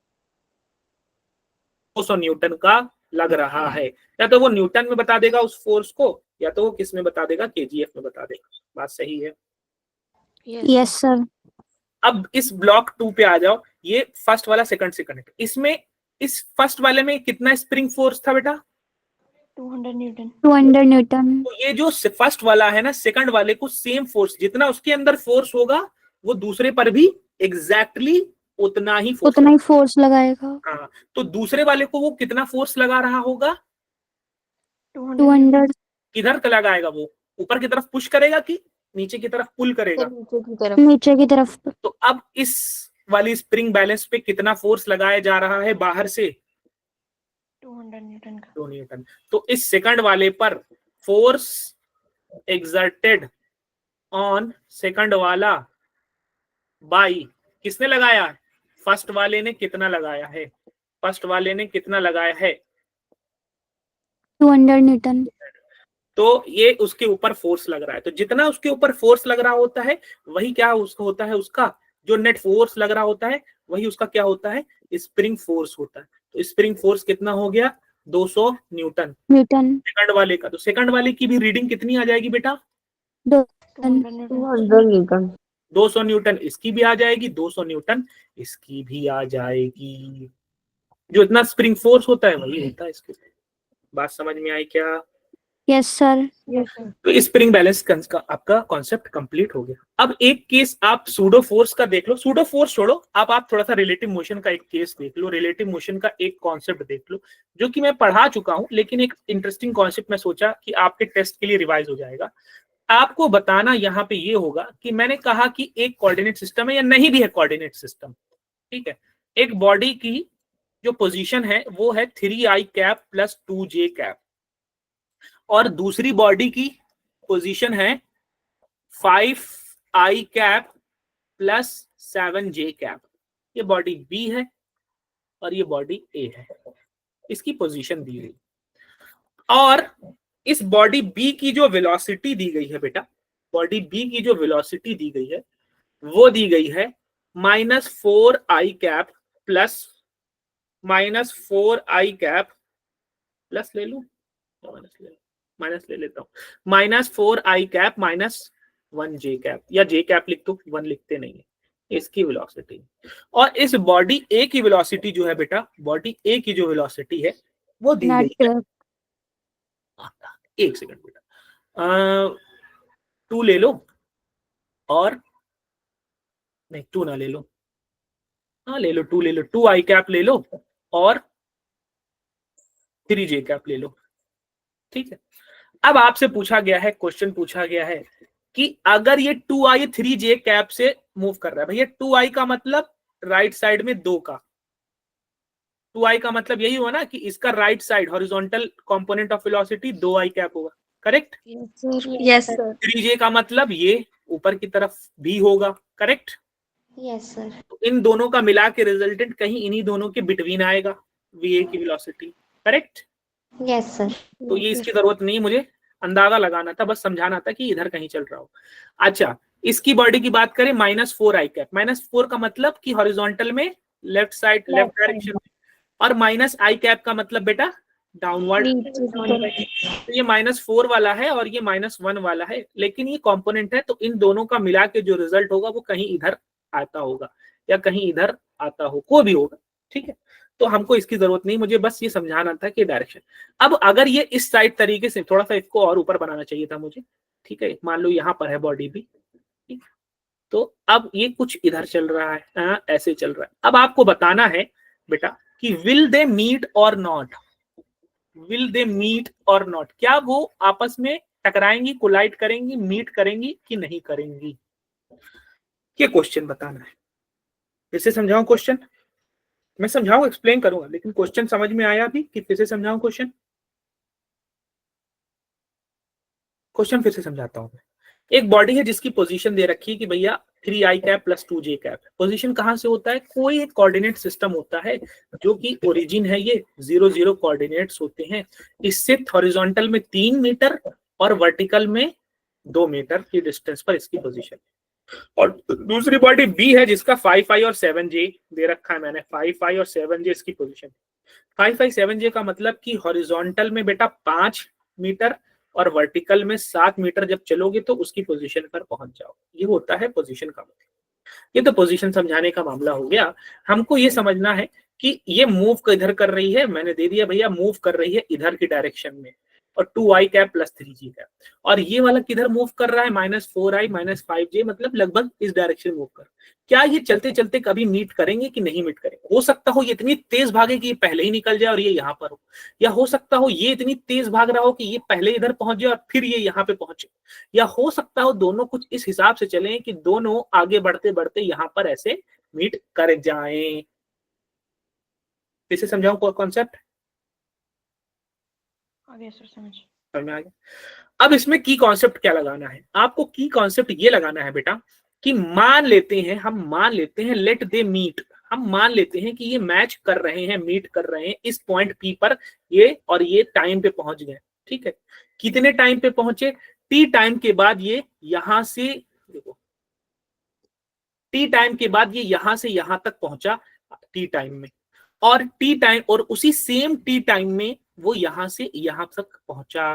200 न्यूटन का लग रहा है, या तो वो न्यूटन में बता देगा उस फोर्स को, या तो वो किस में बता देगा? kgf में बता देगा। बात सही है? Yes sir. अब इस ब्लॉक 2 पे आ जाओ। ये फर्स्ट वाला सेकंड से कनेक्ट, इसमें इस फर्स्ट वाले में कितना स्प्रिंग फोर्स था बेटा? 200 न्यूटन। 200 न्यूटन। तो ये जो फर्स्ट वाला है ना, सेकंड वाले को सेम फोर्स, जितना उसके अंदर फोर्स होगा वो दूसरे पर भी एग्जैक्टली उतना ही फोर्स लगाएगा। हाँ, तो दूसरे वाले को वो कितना फोर्स लगा रहा होगा? 200। किधर का लगाएगा? वो ऊपर की तरफ पुश करेगा कि नीचे की तरफ पुल करेगा? नीचे की तरफ। तो अब इस वाली स्प्रिंग बैलेंस पे कितना फोर्स लगाया जा रहा है बाहर से? 200 न्यूटन का। 2 न्यूटन। तो इस सेकंड वाले पर फोर्स एक्सर्टेड ऑन सेकंड वाला बाई किसने लगाया? फर्स्ट वाले ने कितना लगाया है? फर्स्ट वाले ने कितना लगाया है? 200 न्यूटन। तो ये उसके ऊपर फोर्स लग रहा है। तो जितना उसके ऊपर फोर्स लग रहा होता है वही क्या उसका होता है? उसका जो नेट फोर्स लग रहा होता है वही उसका क्या होता है? स्प्रिंग फोर्स होता है। तो स्प्रिंग फोर्स कितना हो गया? 200 न्यूटन सेकंड वाले का। तो सेकंड वाले की भी रीडिंग कितनी आ जाएगी बेटा? 200 न्यूटन। 200 न्यूटन इसकी भी आ जाएगी, 200 न्यूटन इसकी भी आ जाएगी। जो इतना स्प्रिंग फोर्स होता है वही होता है इसके। बात समझ में आई क्या? Yes sir. तो स्प्रिंग बैलेंस का आपका कॉन्सेप्ट कंप्लीट हो गया। अब एक केस आप सूडो फोर्स का देख लो। सूडो फोर्स छोड़ो, आप थोड़ा सा रिलेटिव मोशन का एक केस देख लो। रिलेटिव मोशन का एक कॉन्सेप्ट देख लो जो कि मैं पढ़ा चुका हूं, लेकिन एक इंटरेस्टिंग कॉन्सेप्ट मैं सोचा कि आपके टेस्ट के लिए रिवाइज हो जाएगा। आपको बताना यहाँ पे ये होगा कि मैंने कहा कि एक कोऑर्डिनेट सिस्टम है या नहीं भी है कोऑर्डिनेट सिस्टम, ठीक है। एक बॉडी की जो पोजीशन है वो है 3i cap plus 2j cap, और दूसरी बॉडी की पोजीशन है 5i cap plus 7j cap. ये बॉडी बी है और ये बॉडी ए है, इसकी पोजीशन दी गई। और इस बॉडी बी की जो वेलोसिटी दी गई है बेटा, बॉडी बी की जो वेलोसिटी दी गई है वो दी गई है -4i cap plus -4i cap plus ले लूं, माइनस ले लेता हूं, -4i कैप -1j कैप, या j कैप लिख दो, 1 लिखते नहीं है, इसकी वेलोसिटी। और इस बॉडी ए की वेलोसिटी जो है बेटा, बॉडी ए की जो वेलोसिटी है वो दी गई है। एक सेकंड बेटा, 2 ले लो, और नहीं 2 ना ले लो, हाँ ले लो 2 ले लो, 2i कैप ले लो और 3j कैप ले लो, ठीक है। अब आपसे पूछा गया है, क्वेश्चन पूछा गया है कि अगर ये 2i 3j कैप से मूव कर रहा है, भैया 2i का मतलब राइट साइड में 2 का, 2i का मतलब यही हुआ ना कि इसका right side horizontal component of velocity 2i cap होगा, करेक्ट। Yes sir. 3j का मतलब ये ऊपर की तरफ भी होगा, करेक्ट। Yes sir. तो इन दोनों का मिला के रिजल्टेंट कहीं इन्हीं दोनों के बिटवीन आएगा, va की वेलोसिटी, करेक्ट। Yes sir. तो ये इसकी जरूरत नहीं, मुझे अंदाजा लगाना था, बस समझाना था कि इधर कहीं चल रहा हो। अच्छा, इसकी बॉडी की बात करें -4i कैप, -4 का मतलब कि हॉरिजॉन्टल में लेफ्ट साइड, लेफ्ट डायरेक्शन में, और -i कैप का मतलब बेटा डाउनवर्ड। तो ये -4 वाला है और ये -1 वाला है, लेकिन ये कंपोनेंट है, तो इन दोनों का मिला के जो रिजल्ट होगा वो कहीं इधर आता होगा या कहीं इधर आता हो, कोई भी होगा, ठीक है। तो हमको इसकी जरूरत नहीं, मुझे बस ये समझाना था कि डायरेक्शन। अब अगर ये इस साइड तरीके से, थोड़ा सा इसको और ऊपर बनाना चाहिए था मुझे, ठीक है। मान लो यहाँ पर है बॉडी भी, ठीक, तो अब ये कुछ इधर चल रहा है, ऐसे चल रहा है। अब आपको बताना है बेटा कि विल दे मीट और नॉट, विल दे मीट और नॉट, क्या वो आपस में टकराएंगी, कोलाइड करेंगी, मीट करेंगी कि नहीं करेंगी, ये क्वेश्चन बताना है। फिर से समझाऊं क्वेश्चन, मैं समझाऊं, एक्सप्लेन करूंगा, लेकिन क्वेश्चन समझ में आया भी कि फिर से समझाऊं क्वेश्चन? क्वेश्चन फिर से समझाता हूं। एक बॉडी है जिसकी पोजीशन दे रखी है कि भैया 3i cap plus 2j cap. Position कहां से होता है? कोई एक कोऑर्डिनेट सिस्टम होता है जो कि ओरिजिन है, ये 0 0 कोऑर्डिनेट्स होते हैं। इससे हॉरिजॉन्टल में 3 मीटर और वर्टिकल में 2 मीटर की डिस्टेंस पर इसकी पोजीशन। और दूसरी बॉडी बी है जिसका 5i और 7j दे रखा है मैंने, 5i और 7j इसकी पोजीशन। 5i 7j का मतलब कि हॉरिजॉन्टल में बेटा 5 मीटर और वर्टिकल में 7 मीटर जब चलोगे तो उसकी पोजीशन पर पहुंच जाओ। ये होता है पोजीशन का मतलब। ये तो पोजीशन समझाने का मामला हो गया। हमको ये समझना है कि ये मूव इधर कर रही है, मैंने दे दिया भैया, मूव कर रही है इधर की डायरेक्शन में, और 2i cap plus 3j cap. और ये वाला किधर मूव कर रहा है? -4i -5j, मतलब लगभग इस डायरेक्शन मूव कर। क्या ये चलते चलते कभी मीट करेंगे कि नहीं मीट करेंगे? हो सकता हो ये इतनी तेज भागे कि ये पहले ही निकल जाए और ये यहाँ पर हो, या हो सकता हो ये इतनी तेज भाग रहा हो कि ये पहले इधर पहुंच जाए और फिर ये यहाँ पे पहुंचे, या हो सकता हो दोनों कुछ इस हिसाब से चले कि दोनों आगे बढ़ते बढ़ते यहाँ पर ऐसे मीट कर जाएं। फिर से समझाऊं कॉन्सेप्ट? आगे सर समझ में आ गया। अब इसमें की कॉन्सेप्ट क्या लगाना है आपको? की कॉन्सेप्ट ये लगाना है बेटा कि मान लेते हैं, हम मान लेते हैं लेट दे मीट, हम मान लेते हैं कि ये मैच कर रहे हैं, मीट कर रहे हैं इस पॉइंट पी पर, ये और ये टाइम पे पहुंच गए, ठीक है। कितने टाइम पे पहुंचे? टी टाइम के बाद ये यहां से, देखो टी टाइम के बाद ये यहां से यहां तक पहुंचा टी टाइम में, और टी टाइम और उसी सेम टी टाइम में वो यहां से यहां तक पहुंचा।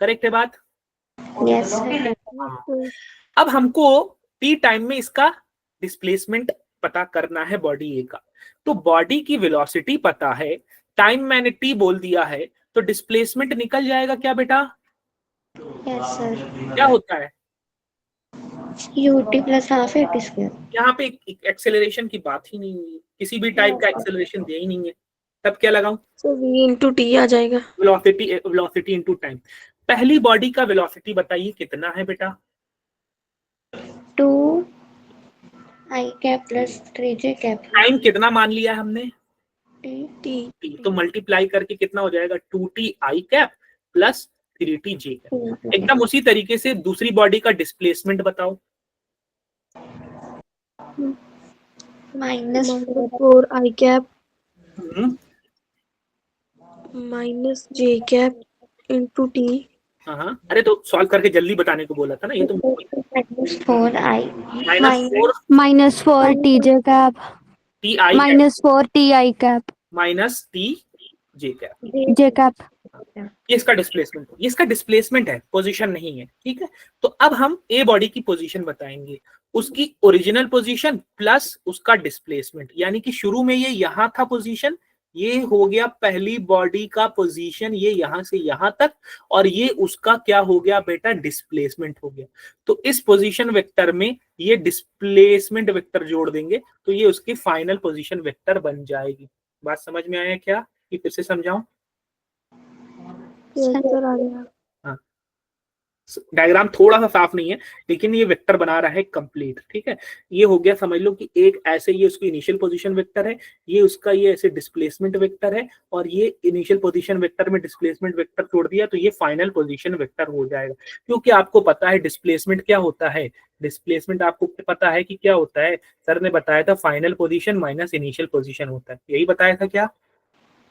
करेक्ट है बात? यस अब हमको टी टाइम में इसका डिस्प्लेसमेंट पता करना है बॉडी ए का। तो बॉडी की वेलोसिटी पता है, टाइम मैंने टी बोल दिया है, तो डिस्प्लेसमेंट निकल जाएगा क्या बेटा? Yes sir. क्या होता है? ut plus half at square. यहाँ पे एक्सेलरेशन की बात ही नहीं हुई, किसी भी टाइप का एक्सेलरेशन दिया ही नहीं है, तब क्या लगाऊं? तो v into t आ जाएगा। Velocity into time. पहली बॉडी का वेलोसिटी बताइए कितना है बेटा? 2i cap plus 3j cap. Time कितना मान लिया है हमने? t। तो मल्टीप्लाई करके कितना हो जाएगा? 2ti cap plus 3tj cap. एकदम उसी तरीके से दूसरी बॉडी का डिस्प्लेसमेंट बताओ। Minus -4 I cap hmm, -J cap into T हाँ, अरे तो सॉल्व करके जल्दी बताने को बोला था ना, ये तो -4 I -4 -4 TJ cap T I -4 TI cap minus T J cap, J cap ये इसका डिस्प्लेसमेंट है, पोजीशन नहीं है, ठीक है। तो अब हम ए बॉडी की पोजीशन बताएंगे, उसकी ओरिजिनल पोजीशन प्लस उसका डिस्प्लेसमेंट, यानी कि शुरू में ये यहां था पोजीशन, ये हो गया पहली बॉडी का पोजीशन, ये यहां से यहां तक, और ये उसका क्या हो गया बेटा, डिस्प्लेसमेंट हो गया। तो इस पोजीशन वेक्टर में ये डिस्प्लेसमेंट वेक्टर जोड़ देंगे तो ये उसकी फाइनल पोजीशन वेक्टर बन जाएगी। बात समझ में आया क्या, कि फिर से समझाऊं? yes सर आ गया। हाँ, डायग्राम थोड़ा सा साफ नहीं है लेकिन ये वेक्टर बना रहा है कंप्लीट, ठीक है। ये हो गया, समझ लो कि एक ऐसे ये उसकी इनिशियल पोजीशन वेक्टर है, ये उसका ये ऐसे डिस्प्लेसमेंट वेक्टर है, और ये इनिशियल पोजीशन वेक्टर में डिस्प्लेसमेंट वेक्टर जोड़ दिया तो ये फाइनल पोजीशन वेक्टर हो जाएगा। क्योंकि आपको पता है डिस्प्लेसमेंट क्या होता है, डिस्प्लेसमेंट आपको पता है कि क्या होता है, सर ने बताया था final position minus initial position होता है, यही बताया था क्या?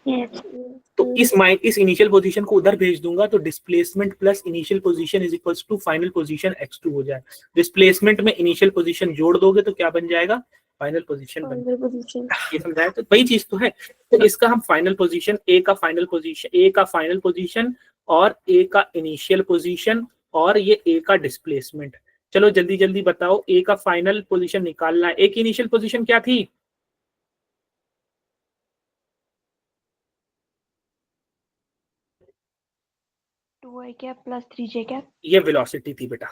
yes तो इस इनिशियल पोजीशन को उधर भेज दूंगा तो displacement plus initial position is equals to final position x2 हो जाए। डिस्प्लेसमेंट में इनिशियल पोजीशन जोड़ दोगे तो क्या बन जाएगा, फाइनल पोजीशन बन फाइनल पोजीशन ये समझाया, तो वही चीज तो है। तो इसका हम फाइनल पोजीशन, ए का फाइनल पोजीशन और ए का इनिशियल पोजीशन और ये ए का डिस्प्लेसमेंट। चलो जल्दी जल्दी बताओ, ए का फाइनल पोजीशन निकालना है, ए की इनिशियल पोजीशन क्या थी? 2 I cap plus 3 J cap. ये वेलोसिटी थी बेटा,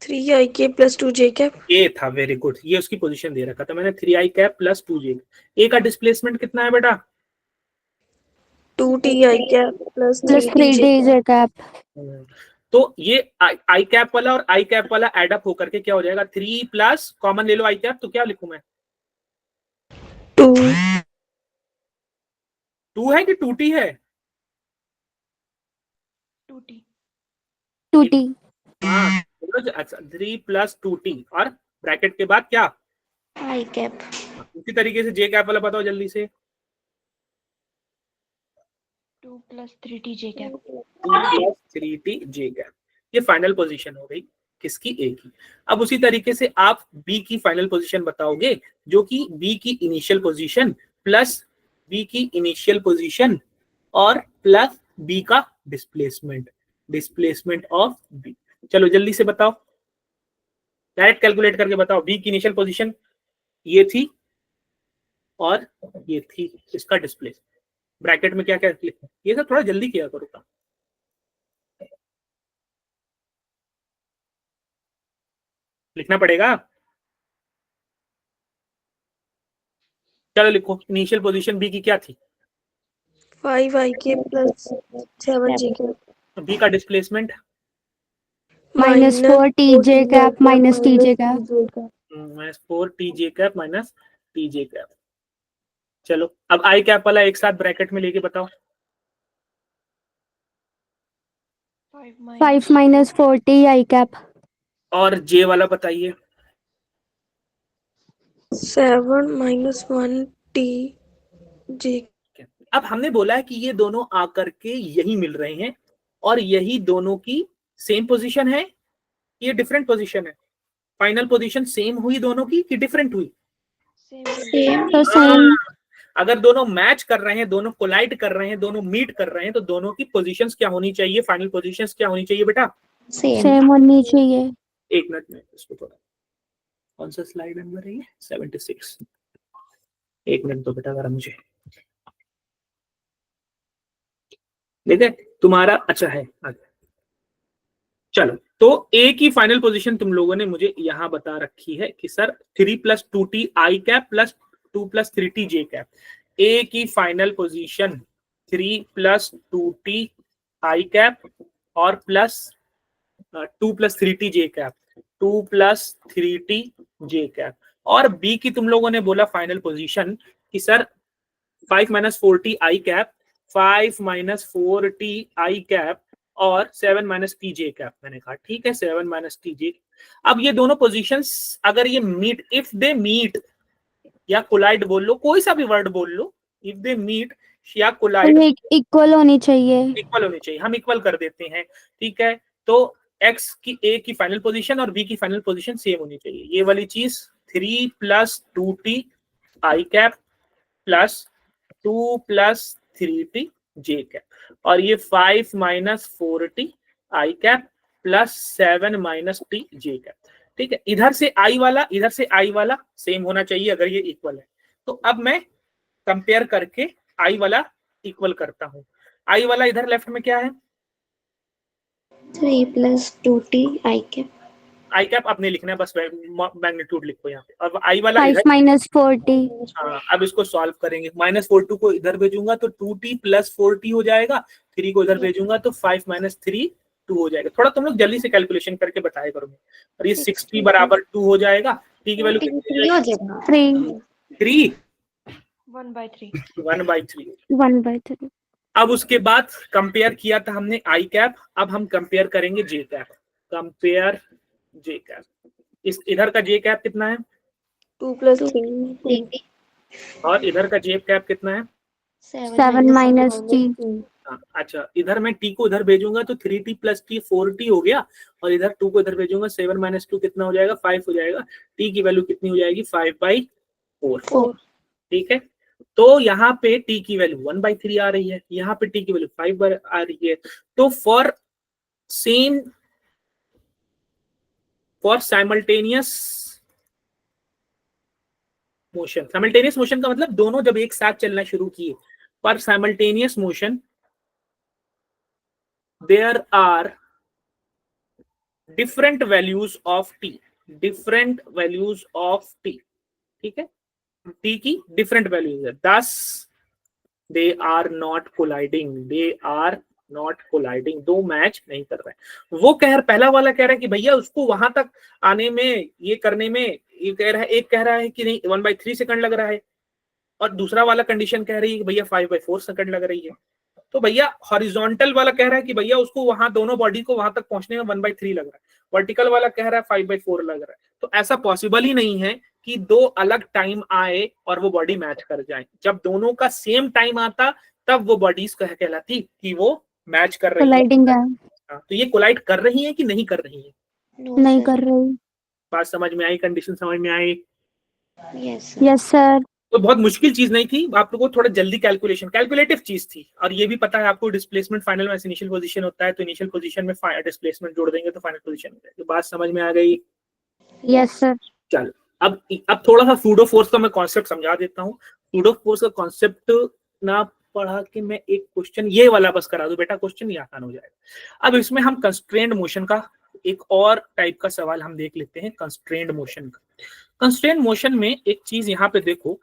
3 I cap plus 2 J cap ये था, वेरी गुड, ये उसकी पोजीशन दे रखा था मैंने, 3i कैप प्लस 2j। ए का डिस्प्लेसमेंट कितना है बेटा? 2 T I cap plus 3 +3 T J TJ cap तो ये आई कैप वाला और आई कैप वाला एड अप होकर के क्या हो जाएगा, 3 प्लस कॉमन ले लो आई कैप, तो क्या लिखूं मैं, 2 2 है कि 2t है? 2T. 2T हाँ, अच्छा 3 प्लस 2t और ब्रैकेट के बाद क्या, I cap उसी तरीके से जे कैप वाला बताओ जल्दी से, 2 plus 3T J cap. 2 plus 3t जे कैप। ये फाइनल पोजीशन हो गई किसकी, ए की। अब उसी तरीके से आप बी की फाइनल पोजीशन बताओगे, जो कि बी की इनिशियल पोजीशन प्लस बी की इनिशियल पोजीशन और प्लस बी का डिस्प्लेसमेंट ऑफ बी। चलो जल्दी से बताओ, डायरेक्ट कैलकुलेट करके बताओ, बी की इनिशियल पोजीशन ये थी और ये थी इसका डिस्प्लेसमेंट, ब्रैकेट में क्या क्या लिखा, ये सब थोड़ा जल्दी किया करो काम, लिखना पड़ेगा। चलो लिखो, इनिशियल पोजीशन बी की क्या थी, 5 I cap plus 7 J cap B का displacement -4 TJ cap minus TJ cap -4 TJ cap minus TJ cap. चलो अब आई कैप वाला एक साथ ब्रैकेट में लेके बताओ, 5 5 - 4 TI cap और जे वाला बताइए, 7 - 1 T J अब हमने बोला है कि ये दोनों आकर के यही मिल रहे हैं और यही दोनों की सेम पोजीशन है, ये डिफरेंट पोजीशन है, फाइनल पोजीशन सेम हुई दोनों की कि डिफरेंट हुई? same तो सेम अगर दोनों मैच कर रहे हैं, दोनों कोलाइड कर रहे हैं, दोनों मीट कर रहे हैं, तो दोनों की पोजीशंस क्या होनी चाहिए, फाइनल पोजीशंस क्या होनी चाहिए बेटा? same सेम होनी चाहिए। एक मिनट में इसको थोड़ा, कौन सा स्लाइड नंबर है ये, 76, एक मिनट तो बेटा जरा मुझे, देखिए तुम्हारा अच्छा है आगे। चलो तो ए की फाइनल पोजीशन तुम लोगों ने मुझे यहां बता रखी है कि सर 3 + 2t आई कैप प्लस 2 + 3t जे कैप। ए की फाइनल पोजीशन 3 + 2t आई कैप और प्लस 2 + 3t जे कैप, 2 + 3t जे कैप। और बी की तुम लोगों ने बोला फाइनल पोजीशन कि सर 5 - 4t आई कैप, 5 - 4t आई कैप और 7 माइनस टी जे कैप मैंने कहा, ठीक है 7 माइनस टी जे। अब ये दोनों पोजीशंस अगर ये मीट, इफ दे मीट या कोलाइड बोल लो, कोई सा भी वर्ड बोल लो, इफ दे मीट या कोलाइड, इक्वल होनी चाहिए। इक्वल होनी चाहिए, हम इक्वल कर देते हैं, ठीक है। तो x की a की फाइनल पोजीशन और b की फाइनल पोजीशन सेम होनी चाहिए, ये वाली चीज 3 प्लस 2t आई कैप प्लस 2 प्लस 3t जे कैप, और ये 5 माइनस 4t आई कैप प्लस 7 माइनस टी जे कैप, ठीक है। इधर से आई वाला इधर से आई वाला सेम होना चाहिए अगर ये इक्वल है। तो अब मैं कंपेयर करके आई वाला इक्वल करता हूं। आई वाला इधर लेफ्ट में क्या है, 3 प्लस 2t आई कैप। आई कैप आपने लिखना है, बस मैग्नीट्यूड लिखो यहाँ पे। अब आई वाला 5 इधर, माइनस 4t। हाँ अब इसको सॉल्व करेंगे। माइनस 4 को इधर भेजूंगा तो 2t प्लस 4t हो जाएगा, 3 को इधर भेजूंगा तो 5 माइनस 3 2 हो जाएगा। थोड़ा तुम लोग जल्दी से कैलकुलेशन करके बताया करो। और ये 6t बराबर 2 हो जाएगा, t की वैल्यू कितनी हो जाएगी, 3 1/3 1/3। 1/3। अब उसके बाद कंपेयर किया था हमने आई कैप, अब हम कंपेयर करेंगे जे कैप। कंपेयर जे कैप, इस इधर का जे कैप कितना है 2 प्लस 3 और इधर का जे कैप कितना है 7 माइनस t। अच्छा, इधर मैं t को इधर भेजूंगा तो 3t प्लस t 4t हो गया, और इधर 2 को इधर भेजूंगा 7 माइनस 2 कितना हो जाएगा 5 हो जाएगा। t की वैल्यू कितनी हो जाएगी 5/4, ठीक है। तो यहाँ पे t की वैल्यू 1/3 आ रही है, यहाँ पे t की वैल्यू 5 आ रही है। तो for simultaneous motion, simultaneous motion का मतलब दोनों जब एक साथ चलना शुरू किए, पर simultaneous motion there are different values of t, different values of t, ठीक है। t की डिफरेंट वैल्यूज है, thus they are not colliding, they are not colliding, दो मैच नहीं कर रहे। वो पहला वाला कह रहा है कि भैया उसको वहां तक आने में, ये करने में, ये कह रहा है, एक कह रहा है कि नहीं 1/3 सेकंड लग रहा है, और दूसरा वाला कंडीशन कह रही है कि भैया 5/4 सेकंड लग रही है। तो भैया हॉरिजॉन्टल वाला कह रहा है कि भैया उसको वहां दोनों बॉडी को वहां तक पहुंचने में 1/3 लग रहा है, वर्टिकल वाला कह रहा है 5/4 लग रहा है। तो ऐसा पॉसिबल ही नहीं है कि दो अलग टाइम आए और वो बॉडी मैच कर जाए। जब दोनों का सेम टाइम आता तब वो बॉडीज कहलाती कि वो मैच कर रही कोलाइडिंग है। तो ये कोलाइड कर रही है कि नहीं कर रही है, नहीं कर रही। बात समझ में आई, कंडीशन समझ में आई? Yes sir. तो बहुत मुश्किल चीज नहीं थी, आप लोगों को थोड़ा जल्दी कैलकुलेटिव चीज थी। और ये भी पता है आपको डिस्प्लेसमेंट फाइनल में इनिशियल पोजीशन होता है, तो इनिशियल पोजीशन में डिस्प्लेसमेंट जोड़ देंगे तो फाइनल पोजीशन हो जाएगी। बात समझ में आ गई? Yes sir. चलो अब थोड़ा सा सूडो फोर्स का मैं कॉन्सेप्ट समझा देता हूँ। सूडो फोर्स का कॉन्सेप्ट ना पढ़ा के मैं एक क्वेश्चन ये वाला बस करा दूं बेटा, क्वेश्चन ये आसान हो जाएगा। अब इसमें हम कंस्ट्रेंड मोशन का एक और टाइप का सवाल हम देख लेते हैं, कंस्ट्रेंड मोशन का। कंस्ट्रेंड मोशन में एक चीज यहाँ पे देखो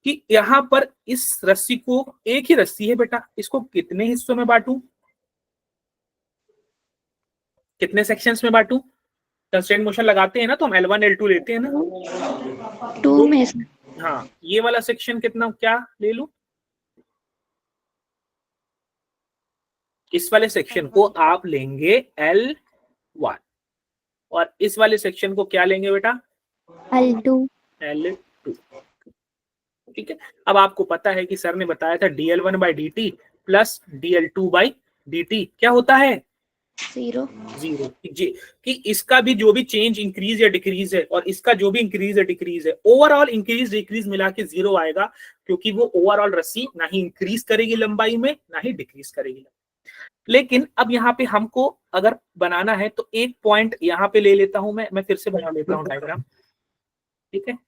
कि यहाँ पर इस रस्सी को, एक ही रस्सी है बेटा, इसको कितने हिस्सों में बांटूं, कितने सेक्शंस में बांटूं? कंस्ट्रेंट मोशन लगाते हैं ना तो हम L1 L2 लेते हैं ना, 2 में। हाँ ये वाला सेक्शन कितना क्या ले लूं, इस वाले सेक्शन को आप लेंगे L1 और इस वाले सेक्शन को क्या लेंगे बेटा L2। ठीक है। अब आपको पता है कि सर ने बताया था dl1/dt प्लस dl2/dt क्या होता है 0 कि इसका भी जो भी चेंज इंक्रीज या डिक्रीज है और इसका जो भी इंक्रीज या डिक्रीज है, ओवरऑल इंक्रीज डिक्रीज मिला के 0 आएगा, क्योंकि वो ओवरऑल रस्सी ना ही इंक्रीज करेगी लंबाई में ना ही डिक्रीज करेगी। लेकिन अब यहाँ पे हमको अगर बनाना है तो एक पॉइंट यहाँ पे ले लेता हूं, मैं फिर से बना लेता हूँ डायग्राम, ठीक है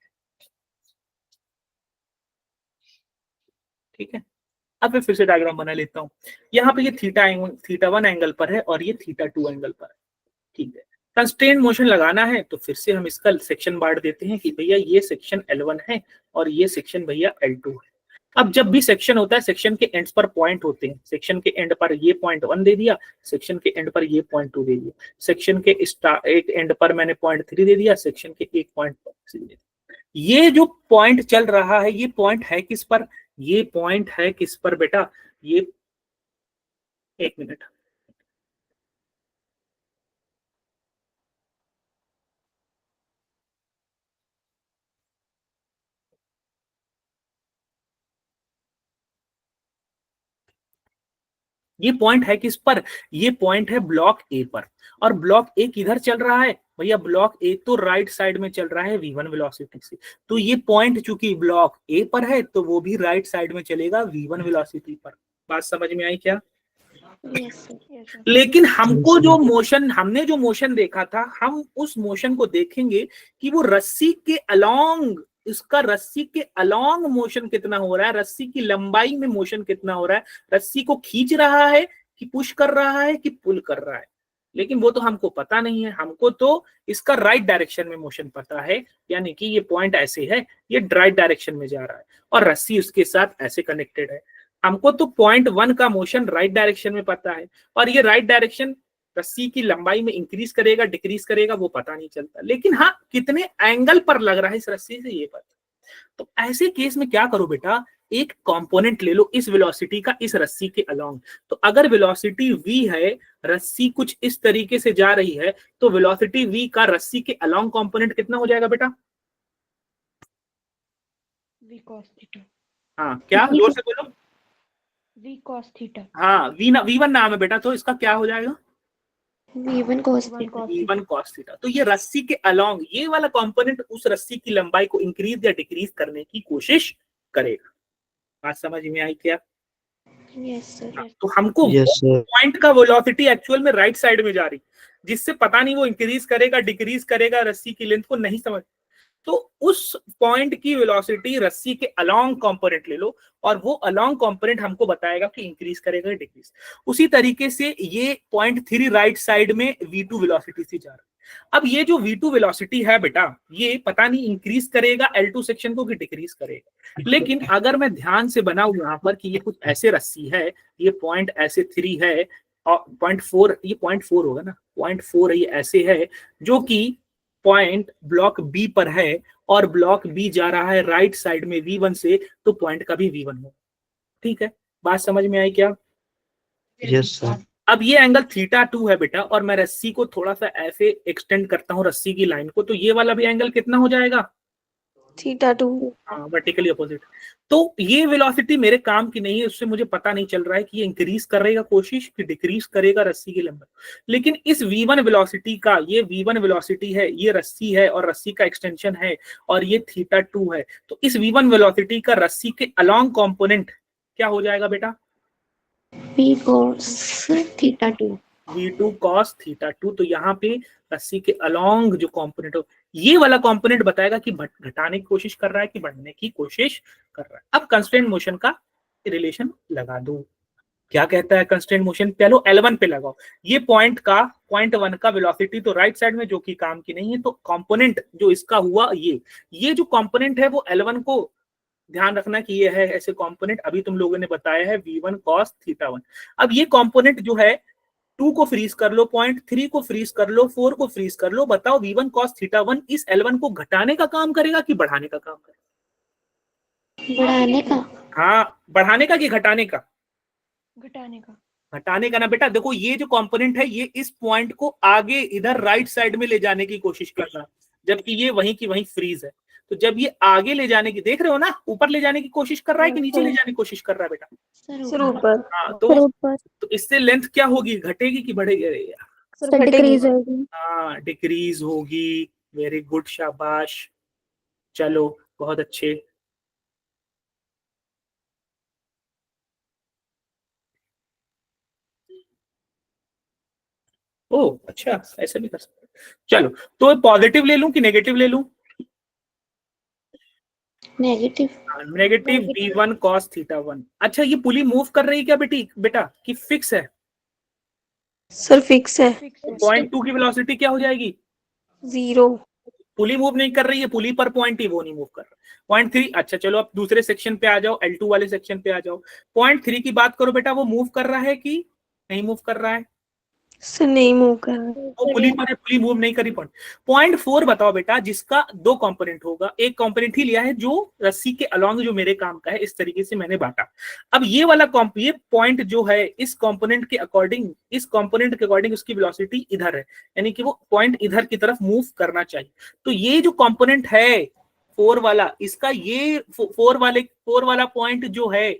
ठीक है। अब मैं फिर से डायग्राम बना लेता हूँ। यहाँ पे ये थीटा1 एंगल पर है और ये थीटा2 एंगल पर है, ठीक है। कंस्ट्रेंट मोशन लगाना है तो फिर से हम इसका सेक्शन बांट देते हैं कि भैया ये सेक्शन L1 है और ये सेक्शन भैया L2 है। अब जब भी सेक्शन होता है, सेक्शन के एंड्स पर पॉइंट होते हैं, सेक्शन के एंड पर ये पॉइंट 1 दे दिया, सेक्शन के एंड पर ये पॉइंट 2 दे दिया, सेक्शन के एक एंड पर मैंने पॉइंट 3 दे दिया, सेक्शन के एक पॉइंट 3 दे दिया। ये जो पॉइंट चल रहा है ये पॉइंट है किस पर, ये पॉइंट है किस पर बेटा, ये एक मिनट, ये पॉइंट है किस पर, ये पॉइंट है ब्लॉक ए पर, और ब्लॉक ए किधर चल रहा है भैया, ब्लॉक ए तो राइट साइड में चल रहा है v1 वेलोसिटी से, तो ये पॉइंट चूंकि ब्लॉक ए पर है तो वो भी राइट साइड में चलेगा v1 वेलोसिटी पर। बात समझ में आई क्या? Yes, sir. Yes, sir. लेकिन हमको जो मोशन, हमने जो मोशन देखा था, हम उस मोशन को देखेंगे कि वो रस्सी के अलोंग, इसका रस्सी के अलोंग मोशन कितना हो रहा है, रस्सी की लंबाई में मोशन कितना हो रहा है, रस्सी को खींच रहा है कि पुश कर रहा है कि पुल कर रहा है, लेकिन वो तो हमको पता नहीं है। हमको तो इसका राइट डायरेक्शन में मोशन पता है, यानी कि ये पॉइंट ऐसे है, ये राइट डायरेक्शन में जा रहा है और रस्सी उसके साथ ऐसे कनेक्टेड है। हमको तो पॉइंट 1 का मोशन राइट डायरेक्शन में पता है, और ये राइट डायरेक्शन रस्सी की लंबाई में इंक्रीज करेगा डिक्रीज करेगा वो पता नहीं चलता, लेकिन हाँ कितने एंगल पर लग रहा है इस रस्सी से ये पता। तो ऐसे केस में क्या करो बेटा, एक कंपोनेंट ले लो इस वेलोसिटी का इस रस्सी के अलोंग। तो अगर वेलोसिटी v है, रस्सी कुछ इस तरीके से जा रही है, तो वेलोसिटी v का रस्सी के अलोंग कंपोनेंट कितना हो जाएगा बेटा? V cos theta. हाँ क्या, जोर से बोलो। V cos theta. हाँ v1 नाम है बेटा, तो इसका क्या हो जाएगा? V1 cos V1 theta. cos v1 cos theta. तो ये रस्सी के अलोंग ये वाला कंपोनेंट उस रस्सी की लंबाई को इंक्रीज या डिक्रीज करने की कोशिश करेगा। बात समझ में आई क्या? Yes, sir. तो हमको पॉइंट का वेलोसिटी एक्चुअल में राइट साइड में जा रही, जिससे पता नहीं वो इंक्रीज करेगा डिक्रीज करेगा, रस्सी की लेंथ को नहीं समझ, तो उस पॉइंट की वेलोसिटी रस्सी के अलोंग कंपोनेंट ले लो, और वो अलोंग कंपोनेंट हमको बताएगा कि इंक्रीज करेगा डिक्रीज। उसी तरीके से ये पॉइंट 3 राइट साइड में v2 वेलोसिटी से जा रहा है। अब ये जो v2 वेलोसिटी है बेटा, ये पता नहीं इंक्रीज करेगा L2 सेक्शन को कि डिक्रीज करेगा, लेकिन अगर मैं ध्यान से बनाऊं यहाँ पर कि ये कुछ ऐसे रस्सी है, ये पॉइंट ऐसे 3 है और 0.4, ये 0.4 होगा ना, 0.4 ये ऐसे है, जो कि पॉइंट ब्लॉक बी पर है, और ब्लॉक बी जा रहा है राइट साइड में v1 से, तो पॉइंट का भी v1 हो। ठीक है, बात समझ में आई क्या? Yes sir. अब ये एंगल θ2 है बेटा, और मैं रस्सी को थोड़ा सा ऐसे एक्सटेंड करता हूँ रस्सी की लाइन को, तो ये वाला भी एंगल कितना हो जाएगा? θ2। हाँ, वर्टिकली अपोजिट। तो ये वेलोसिटी मेरे काम की नहीं है, उससे मुझे पता नहीं चल रहा है कि ये इंक्रीज करेगा कोशिश कि डिक्रीज करेगा रस्सी की लंबाई। लेकिन इस v1 वेलोसिटी का, ये v1 वेलोसिटी है, ये रस्सी है और रस्सी का एक्सटेंशन है, और ये θ2 है, तो इस v1 वेलोसिटी का रस्सी के अलोंग कंपोनेंट क्या हो जाएगा बेटा? V cos theta 2. v2 cos θ2। तो यहाँ पे रस्सी के अलोंग जो कंपोनेंट हो, ये वाला कंपोनेंट बताएगा कि घटाने की कोशिश कर रहा है कि बढ़ने की कोशिश कर रहा है। अब कंस्ट्रेंट मोशन का रिलेशन लगा दो। क्या कहता है कंस्ट्रेंट मोशन? पहले L1 पे लगाओ। ये पॉइंट 1 का वेलोसिटी तो राइट साइड में जो कि काम की नहीं है, तो कंपोनेंट जो इसका हुआ ये जो कंपोनेंट है वो L1 को ध्यान रखना कि ये है ऐसे कंपोनेंट, अभी तुम लोगों ने बताया है v1 cos θ1। अब ये कंपोनेंट जो है 2 को फ्रीज कर लो, पॉइंट 3 को फ्रीज कर लो, 4 को फ्रीज कर लो, बताओ v1 cos θ1 इस L1 को घटाने का काम करेगा कि बढ़ाने का काम करेगा? बढ़ाने का। हाँ, बढ़ाने का कि घटाने का? घटाने का। घटाने का ना बेटा। देखो ये जो कंपोनेंट है ये इस पॉइंट को आगे इधर राइट साइड में ले जाने की कोशिश कर रहा है, जबकि ये वहीं की वहीं फ्रीज है। तो जब ये आगे ले जाने की, देख रहे हो ना, ऊपर ले जाने की कोशिश कर रहा है कि नीचे ले जाने की कोशिश कर रहा है बेटा? सर ऊपर। हाँ, ऊपर तो इससे लेंथ क्या होगी, घटेगी कि बढ़ेगी? अरे यार, सर डिक्रीज होगी। हाँ डिक्रीज होगी। वेरी गुड, शाबाश, चलो बहुत अच्छे। ओह अच्छा, ऐसे भी कर सकते। चलो, तो पॉजिटिव ले लूं कि नेगेटिव ले लूं? नेगेटिव। Negative v1 cos θ1। अच्छा, ये पुली मूव कर रही है क्या बेटा कि फिक्स है? सर फिक्स है। पॉइंट 2 की वेलोसिटी क्या हो जाएगी? 0। पुली मूव नहीं कर रही है, पुली पर पॉइंट ही वो नहीं मूव कर रहा। पॉइंट 3, अच्छा चलो अब दूसरे सेक्शन पे आ जाओ, L2 वाले सेक्शन पे आ जाओ। पॉइंट 3 की बात करो बेटा, वो मूव कर रहा है कि नहीं मूव कर रहा है? सर नहीं मूव कर रहा। वो पुली पर है, पुली मूव नहीं करी। पॉइंट 4 बताओ बेटा, जिसका 2 कंपोनेंट होगा, एक कंपोनेंट ही लिया है जो रस्सी के अलोंग जो मेरे काम का है, इस तरीके से मैंने बांटा। अब ये वाला ये पॉइंट जो है इस कंपोनेंट के अकॉर्डिंग उसकी वेलोसिटी इधर है, यानी कि वो पॉइंट इधर की तरफ मूव करना चाहिए। तो ये जो कंपोनेंट है 4 वाला, इसका ये 4 वाला पॉइंट जो है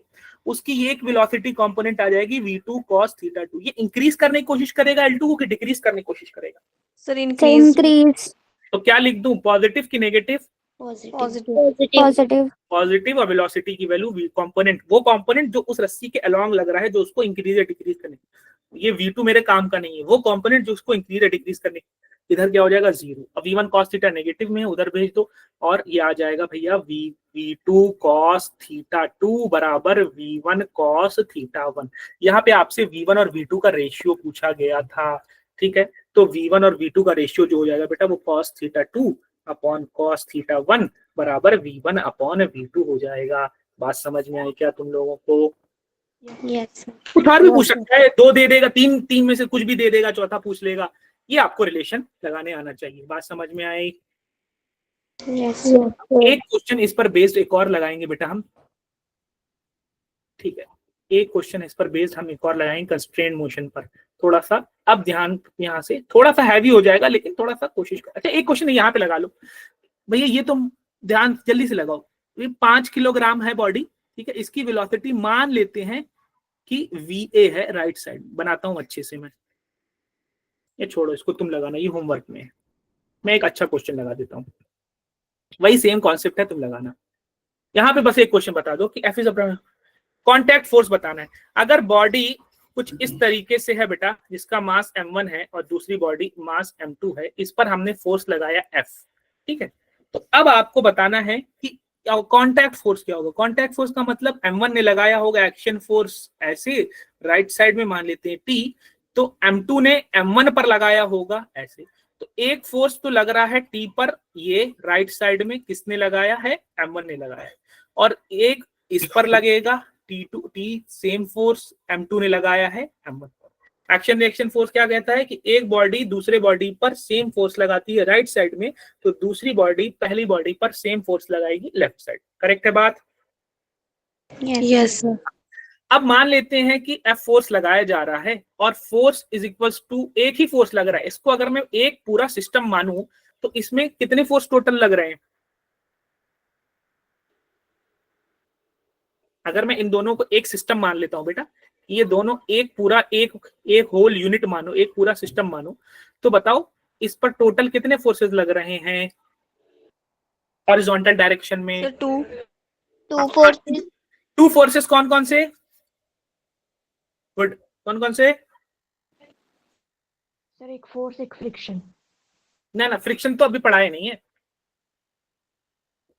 उसकी एक वेलोसिटी कंपोनेंट आ जाएगी v2 cos θ2। ये इंक्रीज करने की कोशिश करेगा L2 को कि डिक्रीज करने की कोशिश करेगा? सर से इंक्रीज इंक्रीज। तो क्या लिख दूं, पॉजिटिव की नेगेटिव? Positive positive. पॉजिटिव। और वेलोसिटी की वैल्यू v कंपोनेंट, वो कंपोनेंट जो उस रस्सी के अलोंग लग रहा है, जो उसको इंक्रीज या डिक्रीज करने, ये v2 मेरे काम का नहीं है, वो कंपोनेंट जो उसको इंक्रीज या डिक्रीज करने, इधर क्या हो जाएगा 0। अब v1 cos θ नेगेटिव में है, उधर भेज दो और ये आ जाएगा भैया v2 cos θ2 बराबर v1 cos θ1। यहाँ पे आपसे v1 और v2 का रेशियो पूछा गया था, ठीक है। तो v1 और v2 का रेशियो जो हो जाएगा बेटा वो cos θ2 अपॉन cos θ1 बराबर v1 अपॉन v2 हो जाएगा। बात समझ में आई क्या तुम लोगों को? यस कुछ और भी पूछ सकता है, 2 दे देगा, 3 में से कुछ भी दे देगा, चौथा पूछ लेगा। ये आपको रिलेशन लगाने आना चाहिए। बात समझ में आई? यस एक क्वेश्चन इस पर बेस्ड एक और लगाएंगे बेटा हम, ठीक है। एक क्वेश्चन इस पर बेस्ड हम एक और लगाएंगे कंस्ट्रेंट मोशन पर। थोड़ा सा अब ध्यान यहाँ से थोड़ा सा हैवी हो जाएगा, लेकिन थोड़ा सा कोशिश कर। अच्छा एक क्वेश्चन यहाँ पे लगा लो भैया, ये तुम ध्यान जल्दी से लगाओ। ये 5 किलोग्राम है बॉडी, ठीक है। इसकी वेलोसिटी मान लेते हैं कि VA है, राइट साइड। बनाता हूं अच्छे से मैं, ये छोड़ो इसको, तुम लगाना, ये होमवर्क में है। मैं एक अच्छा क्वेश्चन लगा देता हूँ, वही सेम कॉन्सेप्ट है, तुम लगाना। यहाँ पे बस एक क्वेश्चन बता दो कि F इज कॉन्टैक्ट फोर्स बताना है। अगर बॉडी कुछ इस तरीके से है बेटा, जिसका मास m1 है और दूसरी बॉडी मास m2 है, इस पर हमने फोर्स लगाया F, ठीक है। तो अब आपको बताना है कि कॉन्टैक्ट फोर्स क्या होगा। कॉन्टैक्ट फोर्स का मतलब m1 ने लगाया होगा एक्शन फोर्स ऐसे, राइट साइड में मान लेते हैं T, तो m2 ने m1 पर लगाया होगा ऐसे। तो एक फोर्स तो लग रहा है T पर, ये राइट साइड में किसने लगाया है, m1 ने लगाया है। और एक इस पर लगेगा T सेम फोर्स m2 ने लगाया है m1 पर। एक्शन रिएक्शन फोर्स क्या कहता है कि एक बॉडी दूसरे बॉडी पर सेम फोर्स लगाती है राइट साइड में, तो दूसरी बॉडी पहली बॉडी पर सेम फोर्स लगाएगी लेफ्ट साइड। करेक्ट है बात? Yes sir. अब मान लेते हैं कि F फोर्स लगाया जा रहा है और फोर्स इज इक्वल्स टू, एक ही फोर्स लग रहा है। इसको अगर मैं एक पूरा सिस्टम मानूं तो इसमें कितने फोर्स टोटल लग रहे हैं? अगर मैं इन दोनों को एक सिस्टम मान लेता हूं बेटा, ये दोनों एक पूरा एक होल यूनिट मानो, एक पूरा सिस्टम मानो, तो बताओ इस पर टोटल कितने फोर्सेस लग रहे हैं हॉरिजॉन्टल डायरेक्शन में? Sir 2 forces. 2 फोर्सेस कौन कौन से? गुड, कौन कौन से? सर एक फोर्स, एक फ्रिक्शन। ना फ्रिक्शन तो अभी पढ़ाए नहीं है,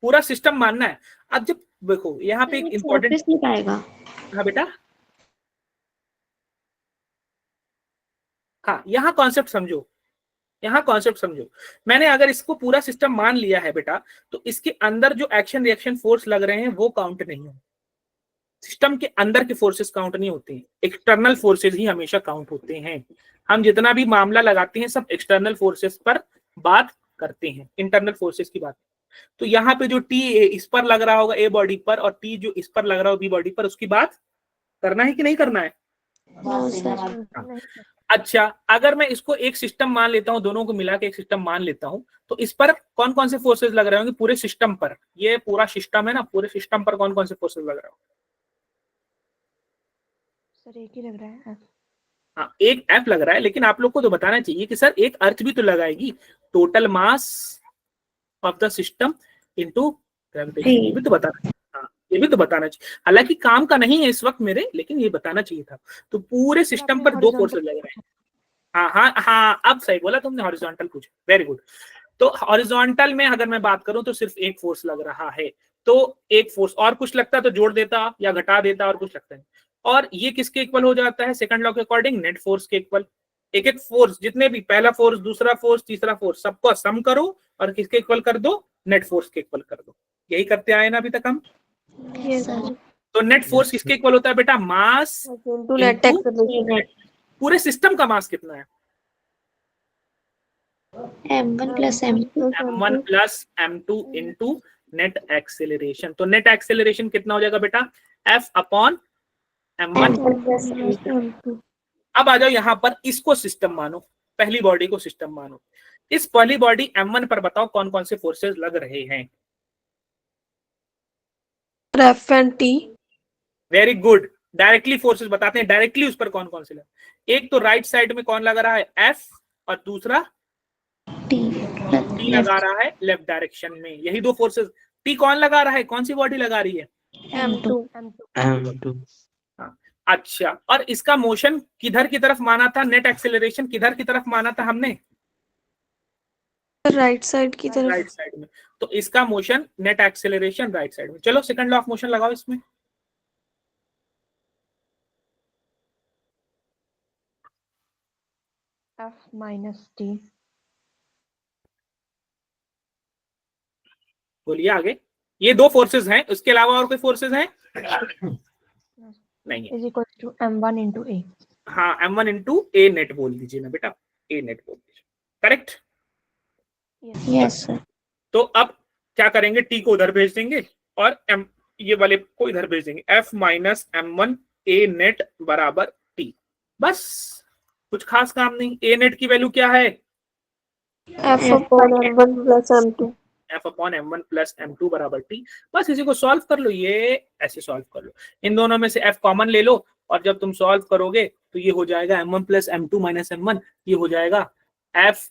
पूरा सिस्टम मानना है। अब जब देखो यहाँ पे एक इंपॉर्टेंट, नहीं पाएगा। हाँ बेटा, हाँ यहाँ कॉन्सेप्ट समझो, यहाँ कॉन्सेप्ट समझो। मैंने अगर इसको पूरा सिस्टम मान लिया है बेटा, तो इसके अंदर जो एक्शन रिएक्शन फोर्स लग रहे हैं वो काउंट नहीं हो। सिस्टम के अंदर के फोर्सेस काउंट नहीं होते हैं, एक्सटर्नल फोर्सेस ही हमेशा काउंट होते हैं। हम जितना भी मामला लगाते हैं सब एक्सटर्नल फोर्सेस पर बात करते हैं, इंटरनल फोर्सेस की बात। तो यहाँ पे जो T इस पर लग रहा होगा A बॉडी पर, और T जो इस पर लग रहा होगा B बॉडी पर, उसकी बात करना है कि नहीं करना है? अच्छा, अगर मैं इसको एक सिस्टम मान लेता हूं, दोनों को मिला के एक सिस्टम मान लेता हूं, तो इस पर कौन कौन से फोर्सेस लग रहे होंगे पूरे सिस्टम पर? ये पूरा सिस्टम है ना, पूरे सिस्टम पर कौन कौन से फोर्सेस लग रहे होंगे? सर एक ही लग रहा है F। हाँ एक F लग रहा है, लेकिन आप लोग को तो बताना चाहिए कि सर एक अर्थ भी तो लगाएगी। Total mass of the system into gravitation, ये भी तो बताना, हाँ ये भी तो बताना चाहिए। हालांकि काम का नहीं है इस वक्त मेरे, लेकिन ये बताना चाहिए था। तो पूरे सिस्टम पर 2 फोर्सेस लग रहे हैं। हाँ हाँ हाँ, अब सही बोला तुमने, हॉरिजॉन्टल पूछा, वेरी गुड। तो हॉरिजॉन्टल में अगर मैं बात करूं तो सिर्फ एक फोर्स लग रहा है, तो एक फोर्स, और कुछ लगता तो जोड़ देता या घटा देता, और कुछ लगता है। और ये किसके इक्वल हो जाता है सेकंड लॉ के अकॉर्डिंग? नेट फोर्स के इक्वल। एक एक फोर्स, जितने भी, पहला फोर्स, दूसरा फोर्स, तीसरा फोर्स, सबको सम करो और किसके इक्वल कर दो? नेट फोर्स के इक्वल कर दो। यही करते आए ना अभी तक हम। Yes sir. तो नेट फोर्स किसके इक्वल होता है बेटा? मास इनटू नेट एक्सेलरेशन। पूरे सिस्टम का मास कितना है? m1 plus m2 m1 plus m2 into net acceleration. तो नेट एक्सेलरेशन कितना हो जाएगा बेटा? F upon m1। Plus m2। अब आ जाओ यहाँ पर, इसको सिस्टम मानो, पहली बॉडी को सिस्टम मानो। इस पहली बॉडी m1 पर बताओ कौन कौन से फोर्सेस लग रहे हैं? F and T। Very good, directly forces बताते हैं, डायरेक्टली उस पर कौन कौन से लगे। एक तो राइट साइड में कौन लगा रहा है, एफ, और दूसरा टी टी लगा रहा है लेफ्ट डायरेक्शन में। यही दो फोर्सेस। टी कौन लगा रहा है, कौन सी बॉडी लगा रही है, M2 M2 हाँ, अच्छा। और इसका मोशन किधर की तरफ माना था, नेट एक्सेलरेशन किधर की तरफ माना था हमने, राइट साइड की तरफ। राइट साइड में। तो इसका motion net acceleration right side में। चलो सेकंड लॉ ऑफ मोशन लगाओ इसमें। F minus T बोलिए आगे। ये दो फोर्सेस हैं, उसके अलावा और कोई फोर्सेस हैं नहीं है। is equal to M1 into A. हाँ, m1 इंटू ए नेट बोल दीजिए ना बेटा, ए नेट बोल दीजिए, करेक्ट। Yes sir. तो अब क्या करेंगे, टी को उधर भेज देंगे और एम ये वाले को इधर भेज देंगे। एफ माइनस M1 ए नेट बराबर टी, बस कुछ खास काम नहीं। ए नेट की वैल्यू क्या है, F upon M1 plus M2। F upon M1 plus M2 बराबर टी। बस इसी को सॉल्व कर लो, ये ऐसे सॉल्व कर लो। इन दोनों में से एफ कॉमन ले लो और जब तुम सॉल्व करोगे तो ये हो जाएगा M1 plus M2 minus M1, ये हो जाएगा F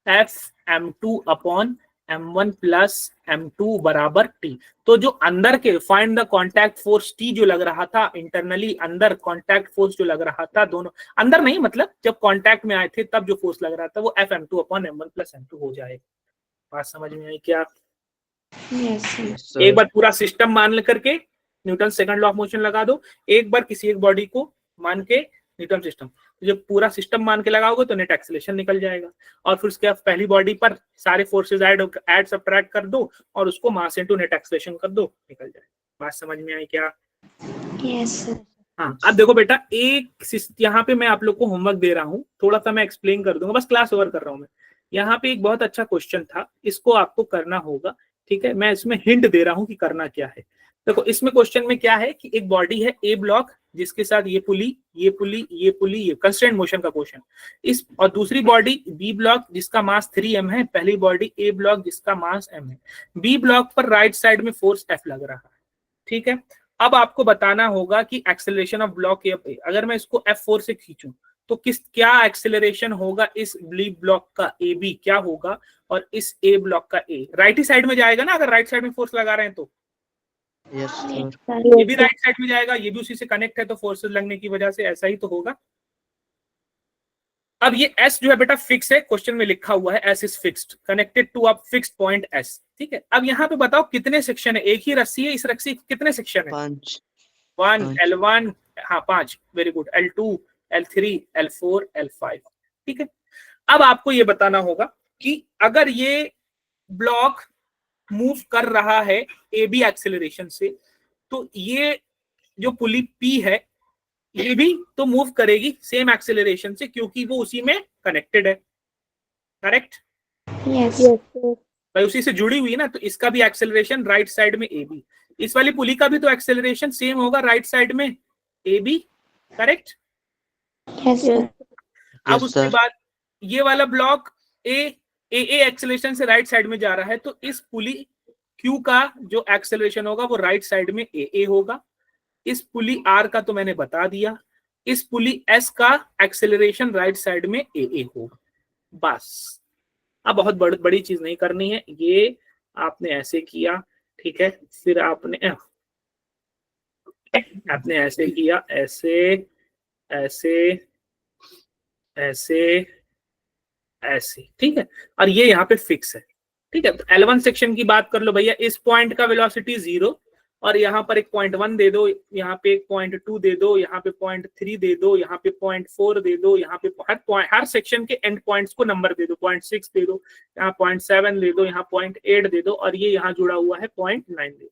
M2 upon M1 plus M2 बराबर टी। तो जो अंदर के find the contact force T जो लग रहा था इंटरनली, अंदर कॉन्टैक्ट फोर्स जो लग रहा था, दोनों अंदर नहीं मतलब जब कॉन्टैक्ट में आए थे तब जो फोर्स लग रहा था वो F M2 upon M1 plus M2 हो जाएगा। बात समझ में आई क्या? यस एक बार पूरा सिस्टम मान करके Newton second law of motion लगा दो, एक बार किसी एक बॉडी को मान के न्यूटन सिस्टम। जब पूरा सिस्टम मान के लगाओगे तो नेट एक्सेलरेशन निकल जाएगा और फिर उसके बाद पहली बॉडी पर सारे फोर्सेस ऐड सब्ट्रैक्ट कर दो और उसको मास इनटू नेट एक्सेलरेशन कर दो, निकल जाएगा। बात समझ में आई क्या? Yes sir. हाँ, अब देखो बेटा, एक यहाँ पे मैं आप लोग को होमवर्क दे रहा हूँ, थोड़ा सा मैं एक्सप्लेन कर दूंगा, बस क्लास ओवर कर रहा हूँ मैं। यहाँ पे एक बहुत अच्छा क्वेश्चन था, इसको आपको करना होगा, ठीक है। मैं इसमें हिंट दे रहा हूँ कि करना क्या है। देखो इसमें क्वेश्चन में क्या है कि एक बॉडी है ए ब्लॉक जिसके साथ ये पुली, ये पुली, ये पुली, ये कंस्ट्रेंट मोशन का क्वेश्चन इस, और दूसरी बॉडी बी ब्लॉक जिसका मास 3m है, पहली बॉडी ए ब्लॉक जिसका मास m है। बी ब्लॉक पर राइट साइड में फोर्स F लग रहा है, ठीक है। अब आपको बताना होगा कि एक्सेलरेशन ऑफ ब्लॉक ए, अगर मैं इसको F4 से खींचूं तो क्या एक्सेलरेशन होगा इस बी ब्लॉक का, ए बी क्या होगा, और इस ए ब्लॉक का ए राइट ही साइड में जाएगा ना, अगर राइट साइड में फोर्स लगा रहे हैं तो यस सर ये भी राइट साइड में जाएगा, ये भी उसी से कनेक्ट है तो फोर्सेस लगने की वजह से ऐसा ही तो होगा। अब ये S जो है बेटा फिक्स है, क्वेश्चन में लिखा हुआ है S is fixed connected to a fixed point S, ठीक है। अब यहाँ पे बताओ कितने सेक्शन है, एक ही रस्सी है, इस रस्सी कितने सेक्शन है? 5 1 L1, हाँ 5, very good, L2 L3 L4 L5, ठीक है। अब आपको ये बताना होगा कि अगर ये ब्लॉक मूव कर रहा है ए बी एक्सेलरेशन से तो ये जो पुली P है ये भी तो मूव करेगी सेम एक्सेलरेशन से क्योंकि वो उसी में कनेक्टेड है, करेक्ट? यस भाई उसी से जुड़ी हुई है ना, तो इसका भी एक्सेलरेशन राइट साइड में ए बी, इस वाली पुली का भी तो एक्सेलरेशन सेम होगा राइट साइड में A B, correct? Yes sir. अब उसके बाद ये वाला ब्लॉक ए एक्सेलरेशन से राइट साइड में जा रहा है तो इस पुली क्यू का जो एक्सेलरेशन होगा वो राइट साइड में ए होगा। इस पुली आर का तो मैंने बता दिया, इस पुली एस का एक्सेलरेशन राइट साइड में ए होगा, बस। अब बहुत बड़ी चीज नहीं करनी है, ये आपने ऐसे किया, ठीक है, फिर आपने ऐसे किया, ऐसे ऐसे ऐसे ऐसे, ठीक है, और ये यहाँ पे फिक्स है, ठीक है। तो L1 सेक्शन की बात कर लो भैया, इस पॉइंट का वेलोसिटी 0 और यहाँ पर एक 0.1 दे दो, यहाँ पे एक 0.2 दे दो, यहाँ पे 0.3 दे दो, यहाँ पे 0.4 दे दो, यहाँ पे हर सेक्शन के एंड पॉइंट्स को नंबर दे दो, 0.6 दे दो, यहाँ 0.7 दे दो, यहाँ 0.8 दे दो और ये यहाँ जुड़ा हुआ है 0.9 दे दो।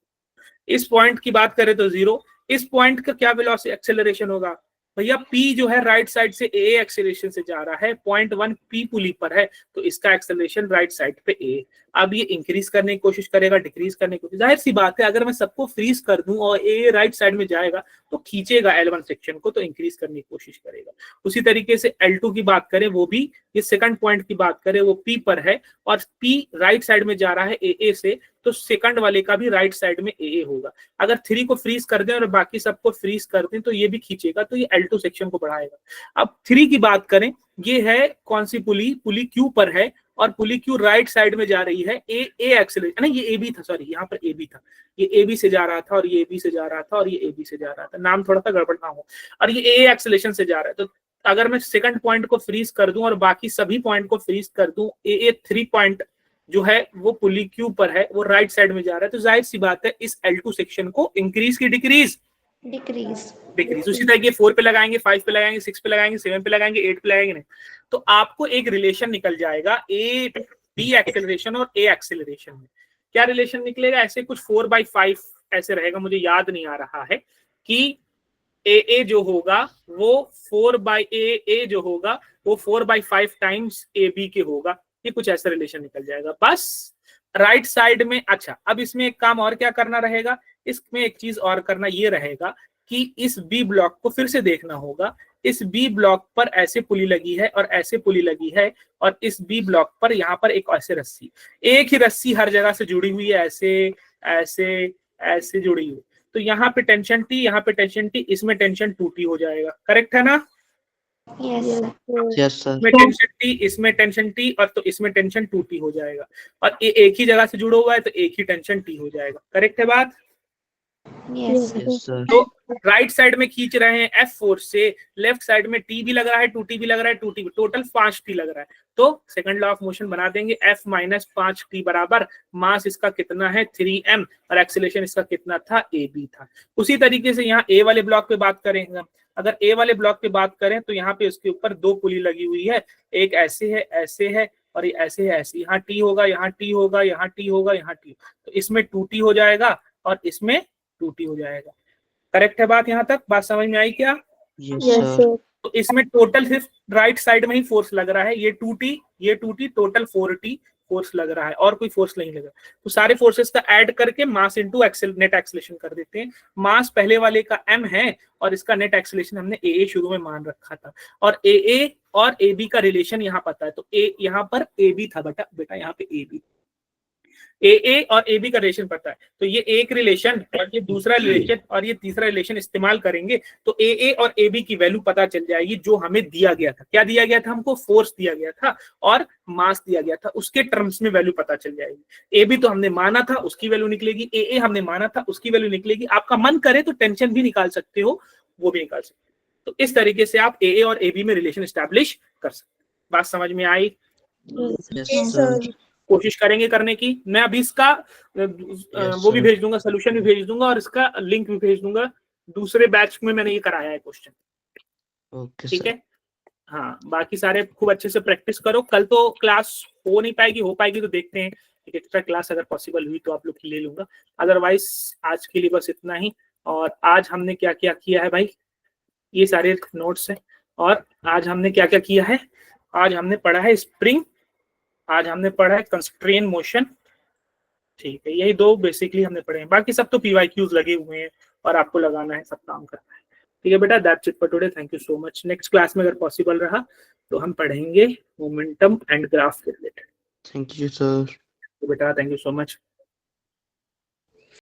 इस पॉइंट की बात करें तो 0, इस पॉइंट का क्या वेलोसिटी एक्सेलरेशन होगा भैया, P जो है राइट साइड से A एक्सेलरेशन से जा रहा है, 0.1 P पुली पर है तो इसका एक्सेलरेशन राइट साइड पे A। अब ये इंक्रीज करने की कोशिश करेगा, डिक्रीज करने की कोशिश, जाहिर सी बात है अगर मैं सबको फ्रीज कर दूं और A राइट साइड में जाएगा तो खींचेगा L1 सेक्शन को, तो इंक्रीज करने की कोशिश करेगा। उसी तरीके से L2 की बात करें, वो भी ये सेकंड पॉइंट की बात करें वो P पर है और P राइट साइड में जा रहा है AA से, तो सेकंड वाले का भी राइट साइड में AA होगा। अगर 3 को फ्रीज कर दें और बाकी सबको फ्रीज कर दें तो ये भी खींचेगा, तो ये L2 सेक्शन को बढ़ाएगा। अब 3 की बात करें, ये है कौन सी पुली, पुली Q पर है और पुली Q राइट साइड में जा रही है, ए एक्सेलरेशन, नहीं ये AB था, सॉरी यहाँ पर AB था, ये AB से जा रहा था और ये AB से जा रहा था और ये AB से जा रहा था, नाम थोड़ा सा गड़बड़ ना हो, और ये A एक्सेलरेशन से जा रहा है। तो अगर मैं सेकंड पॉइंट को फ्रीज कर दूं और बाकी सभी पॉइंट को फ्रीज कर दूं, AA 3 पॉइंट जो है वो पुली Q पर है, वो राइट साइड में जा रहा है, तो जाहिर सी बात है इस L2 सेक्शन को इंक्रीज की डिक्रीज, डिक्रीज। उसी तरह 4 पे लगाएंगे, 5 पे लगाएंगे, 6 पे लगाएंगे, 7 पे लगाएंगे, 8 पे लगाएंगे, नहीं तो आपको एक रिलेशन निकल जाएगा A B एक्सेलरेशन और A एक्सेलरेशन में। क्या रिलेशन निकलेगा, ऐसे कुछ 4/5 ऐसे रहेगा, मुझे याद नहीं आ रहा है, कि AA जो होगा वो 4/A जो होगा वो 4/5 टाइम्स AB के होगा, ये कुछ ऐसा रिलेशन निकल जाएगा बस राइट साइड में। अच्छा, अब इसमें एक काम और क्या करना रहेगा, इसमें एक चीज और करना ये रहेगा कि इस B ब्लॉक को फिर से देखना होगा। इस B ब्लॉक पर ऐसे पुली लगी है और ऐसे पुली लगी है, और इस B ब्लॉक पर यहाँ पर एक ऐसे रस्सी, एक ही रस्सी हर जगह से जुड़ी हुई है, ऐसे ऐसे ऐसे जुड़ी हुई, तो यहाँ पे टेंशन T, यहाँ पे टेंशन T, इसमें टेंशन 2T हो जाएगा, करेक्ट है ना? Yes sir. इसमें टेंशन T, इसमें टेंशन T, और तो इसमें टेंशन 2T हो जाएगा, और ये एक ही जगह से जुड़ा हुआ है तो एक ही टेंशन T हो जाएगा, करेक्ट है बात? Yes sir. तो राइट साइड में खींच रहे हैं F फोर्स से, लेफ्ट साइड में T भी लग रहा है, 2T भी लग रहा है, 2T टोटल 5T लग रहा है, तो सेकंड लॉ ऑफ मोशन बना देंगे, F माइनस 5T बराबर मास इसका कितना है 3m और एक्सीलरेशन इसका कितना था AB था। उसी तरीके से यहाँ A वाले ब्लॉक पे बात करेंगे, अगर A वाले ब्लॉक पे बात करें तो यहाँ पे उसके ऊपर 2 पुली लगी हुई है, एक ऐसे है और ये ऐसे है, ऐसे, यहाँ T होगा, यहाँ T होगा, यहाँ T होगा, यहाँ T, तो इसमें 2T हो जाएगा और इसमें 2T हो जाएगा, करेक्ट है बात? यहाँ तक बात समझ में आई क्या? Yes sir. तो इसमें टोटल सिर्फ राइट साइड में ही फोर्स लग रहा है, ये 2T टोटल 4T फोर्स लग रहा है, और कोई फोर्स नहीं लग रहा। तो सारे फोर्सेस का ऐड करके मास इनटू नेट एक्सेलरेशन कर देते हैं। मास पहले वाले का m है और इसका नेट एक्सेलरेशन हमने AA शुरू में मान रखा था, और AA और AB का रिलेशन यहाँ पता है, तो A यहाँ पर AB था बेटा यहाँ पे AB, AA और AB का रिलेशन पता है, तो ये एक रिलेशन और ये दूसरा रिलेशन और ये तीसरा रिलेशन इस्तेमाल करेंगे तो AA और AB की वैल्यू पता चल जाएगी, जो हमें दिया गया था। क्या दिया गया था हमको? फोर्स दिया गया था और मास दिया गया था, उसके टर्म्स में वैल्यू पता चल जाएगी। AB तो हमने माना था, उसकी वैल्यू निकलेगी, AA हमने माना था, उसकी वैल्यू निकलेगी। आपका मन करे तो टेंशन भी निकाल सकते हो, वो भी निकाल सकते हो। तो इस तरीके से आप AA और AB में रिलेशन एस्टैब्लिश कर सकते हैं। बात समझ में आई? Yes sir. कोशिश करेंगे करने की। मैं अभी इसका वो भी भेज दूंगा, सोल्यूशन भी भेज दूंगा और इसका लिंक भी भेज दूंगा। दूसरे बैच में मैंने ये कराया है क्वेश्चन, ठीक है? हाँ, बाकी सारे खूब अच्छे से प्रैक्टिस करो। कल तो क्लास हो नहीं पाएगी, हो पाएगी तो देखते हैं, एक एक्स्ट्रा क्लास अगर पॉसिबल हुई तो आप लोग की ले लूंगा, अदरवाइज आज के लिए बस इतना ही। और आज हमने क्या क्या किया है भाई, ये सारे नोट्स हैं। और आज हमने क्या क्या किया है, आज हमने पढ़ा है स्प्रिंग, आज हमने पढ़ा है कंस्ट्रेन मोशन, ठीक है? यही 2 बेसिकली हमने पढ़े हैं, बाकी सब तो PYQs लगे हुए हैं और आपको लगाना है, सब काम करना है, ठीक है बेटा? That's it for today, thank you so much. Next class में अगर पॉसिबल रहा तो हम पढ़ेंगे मोमेंटम एंड ग्राफ के रिलेटेड। Thank you sir. बेटा थैंक यू सो मच।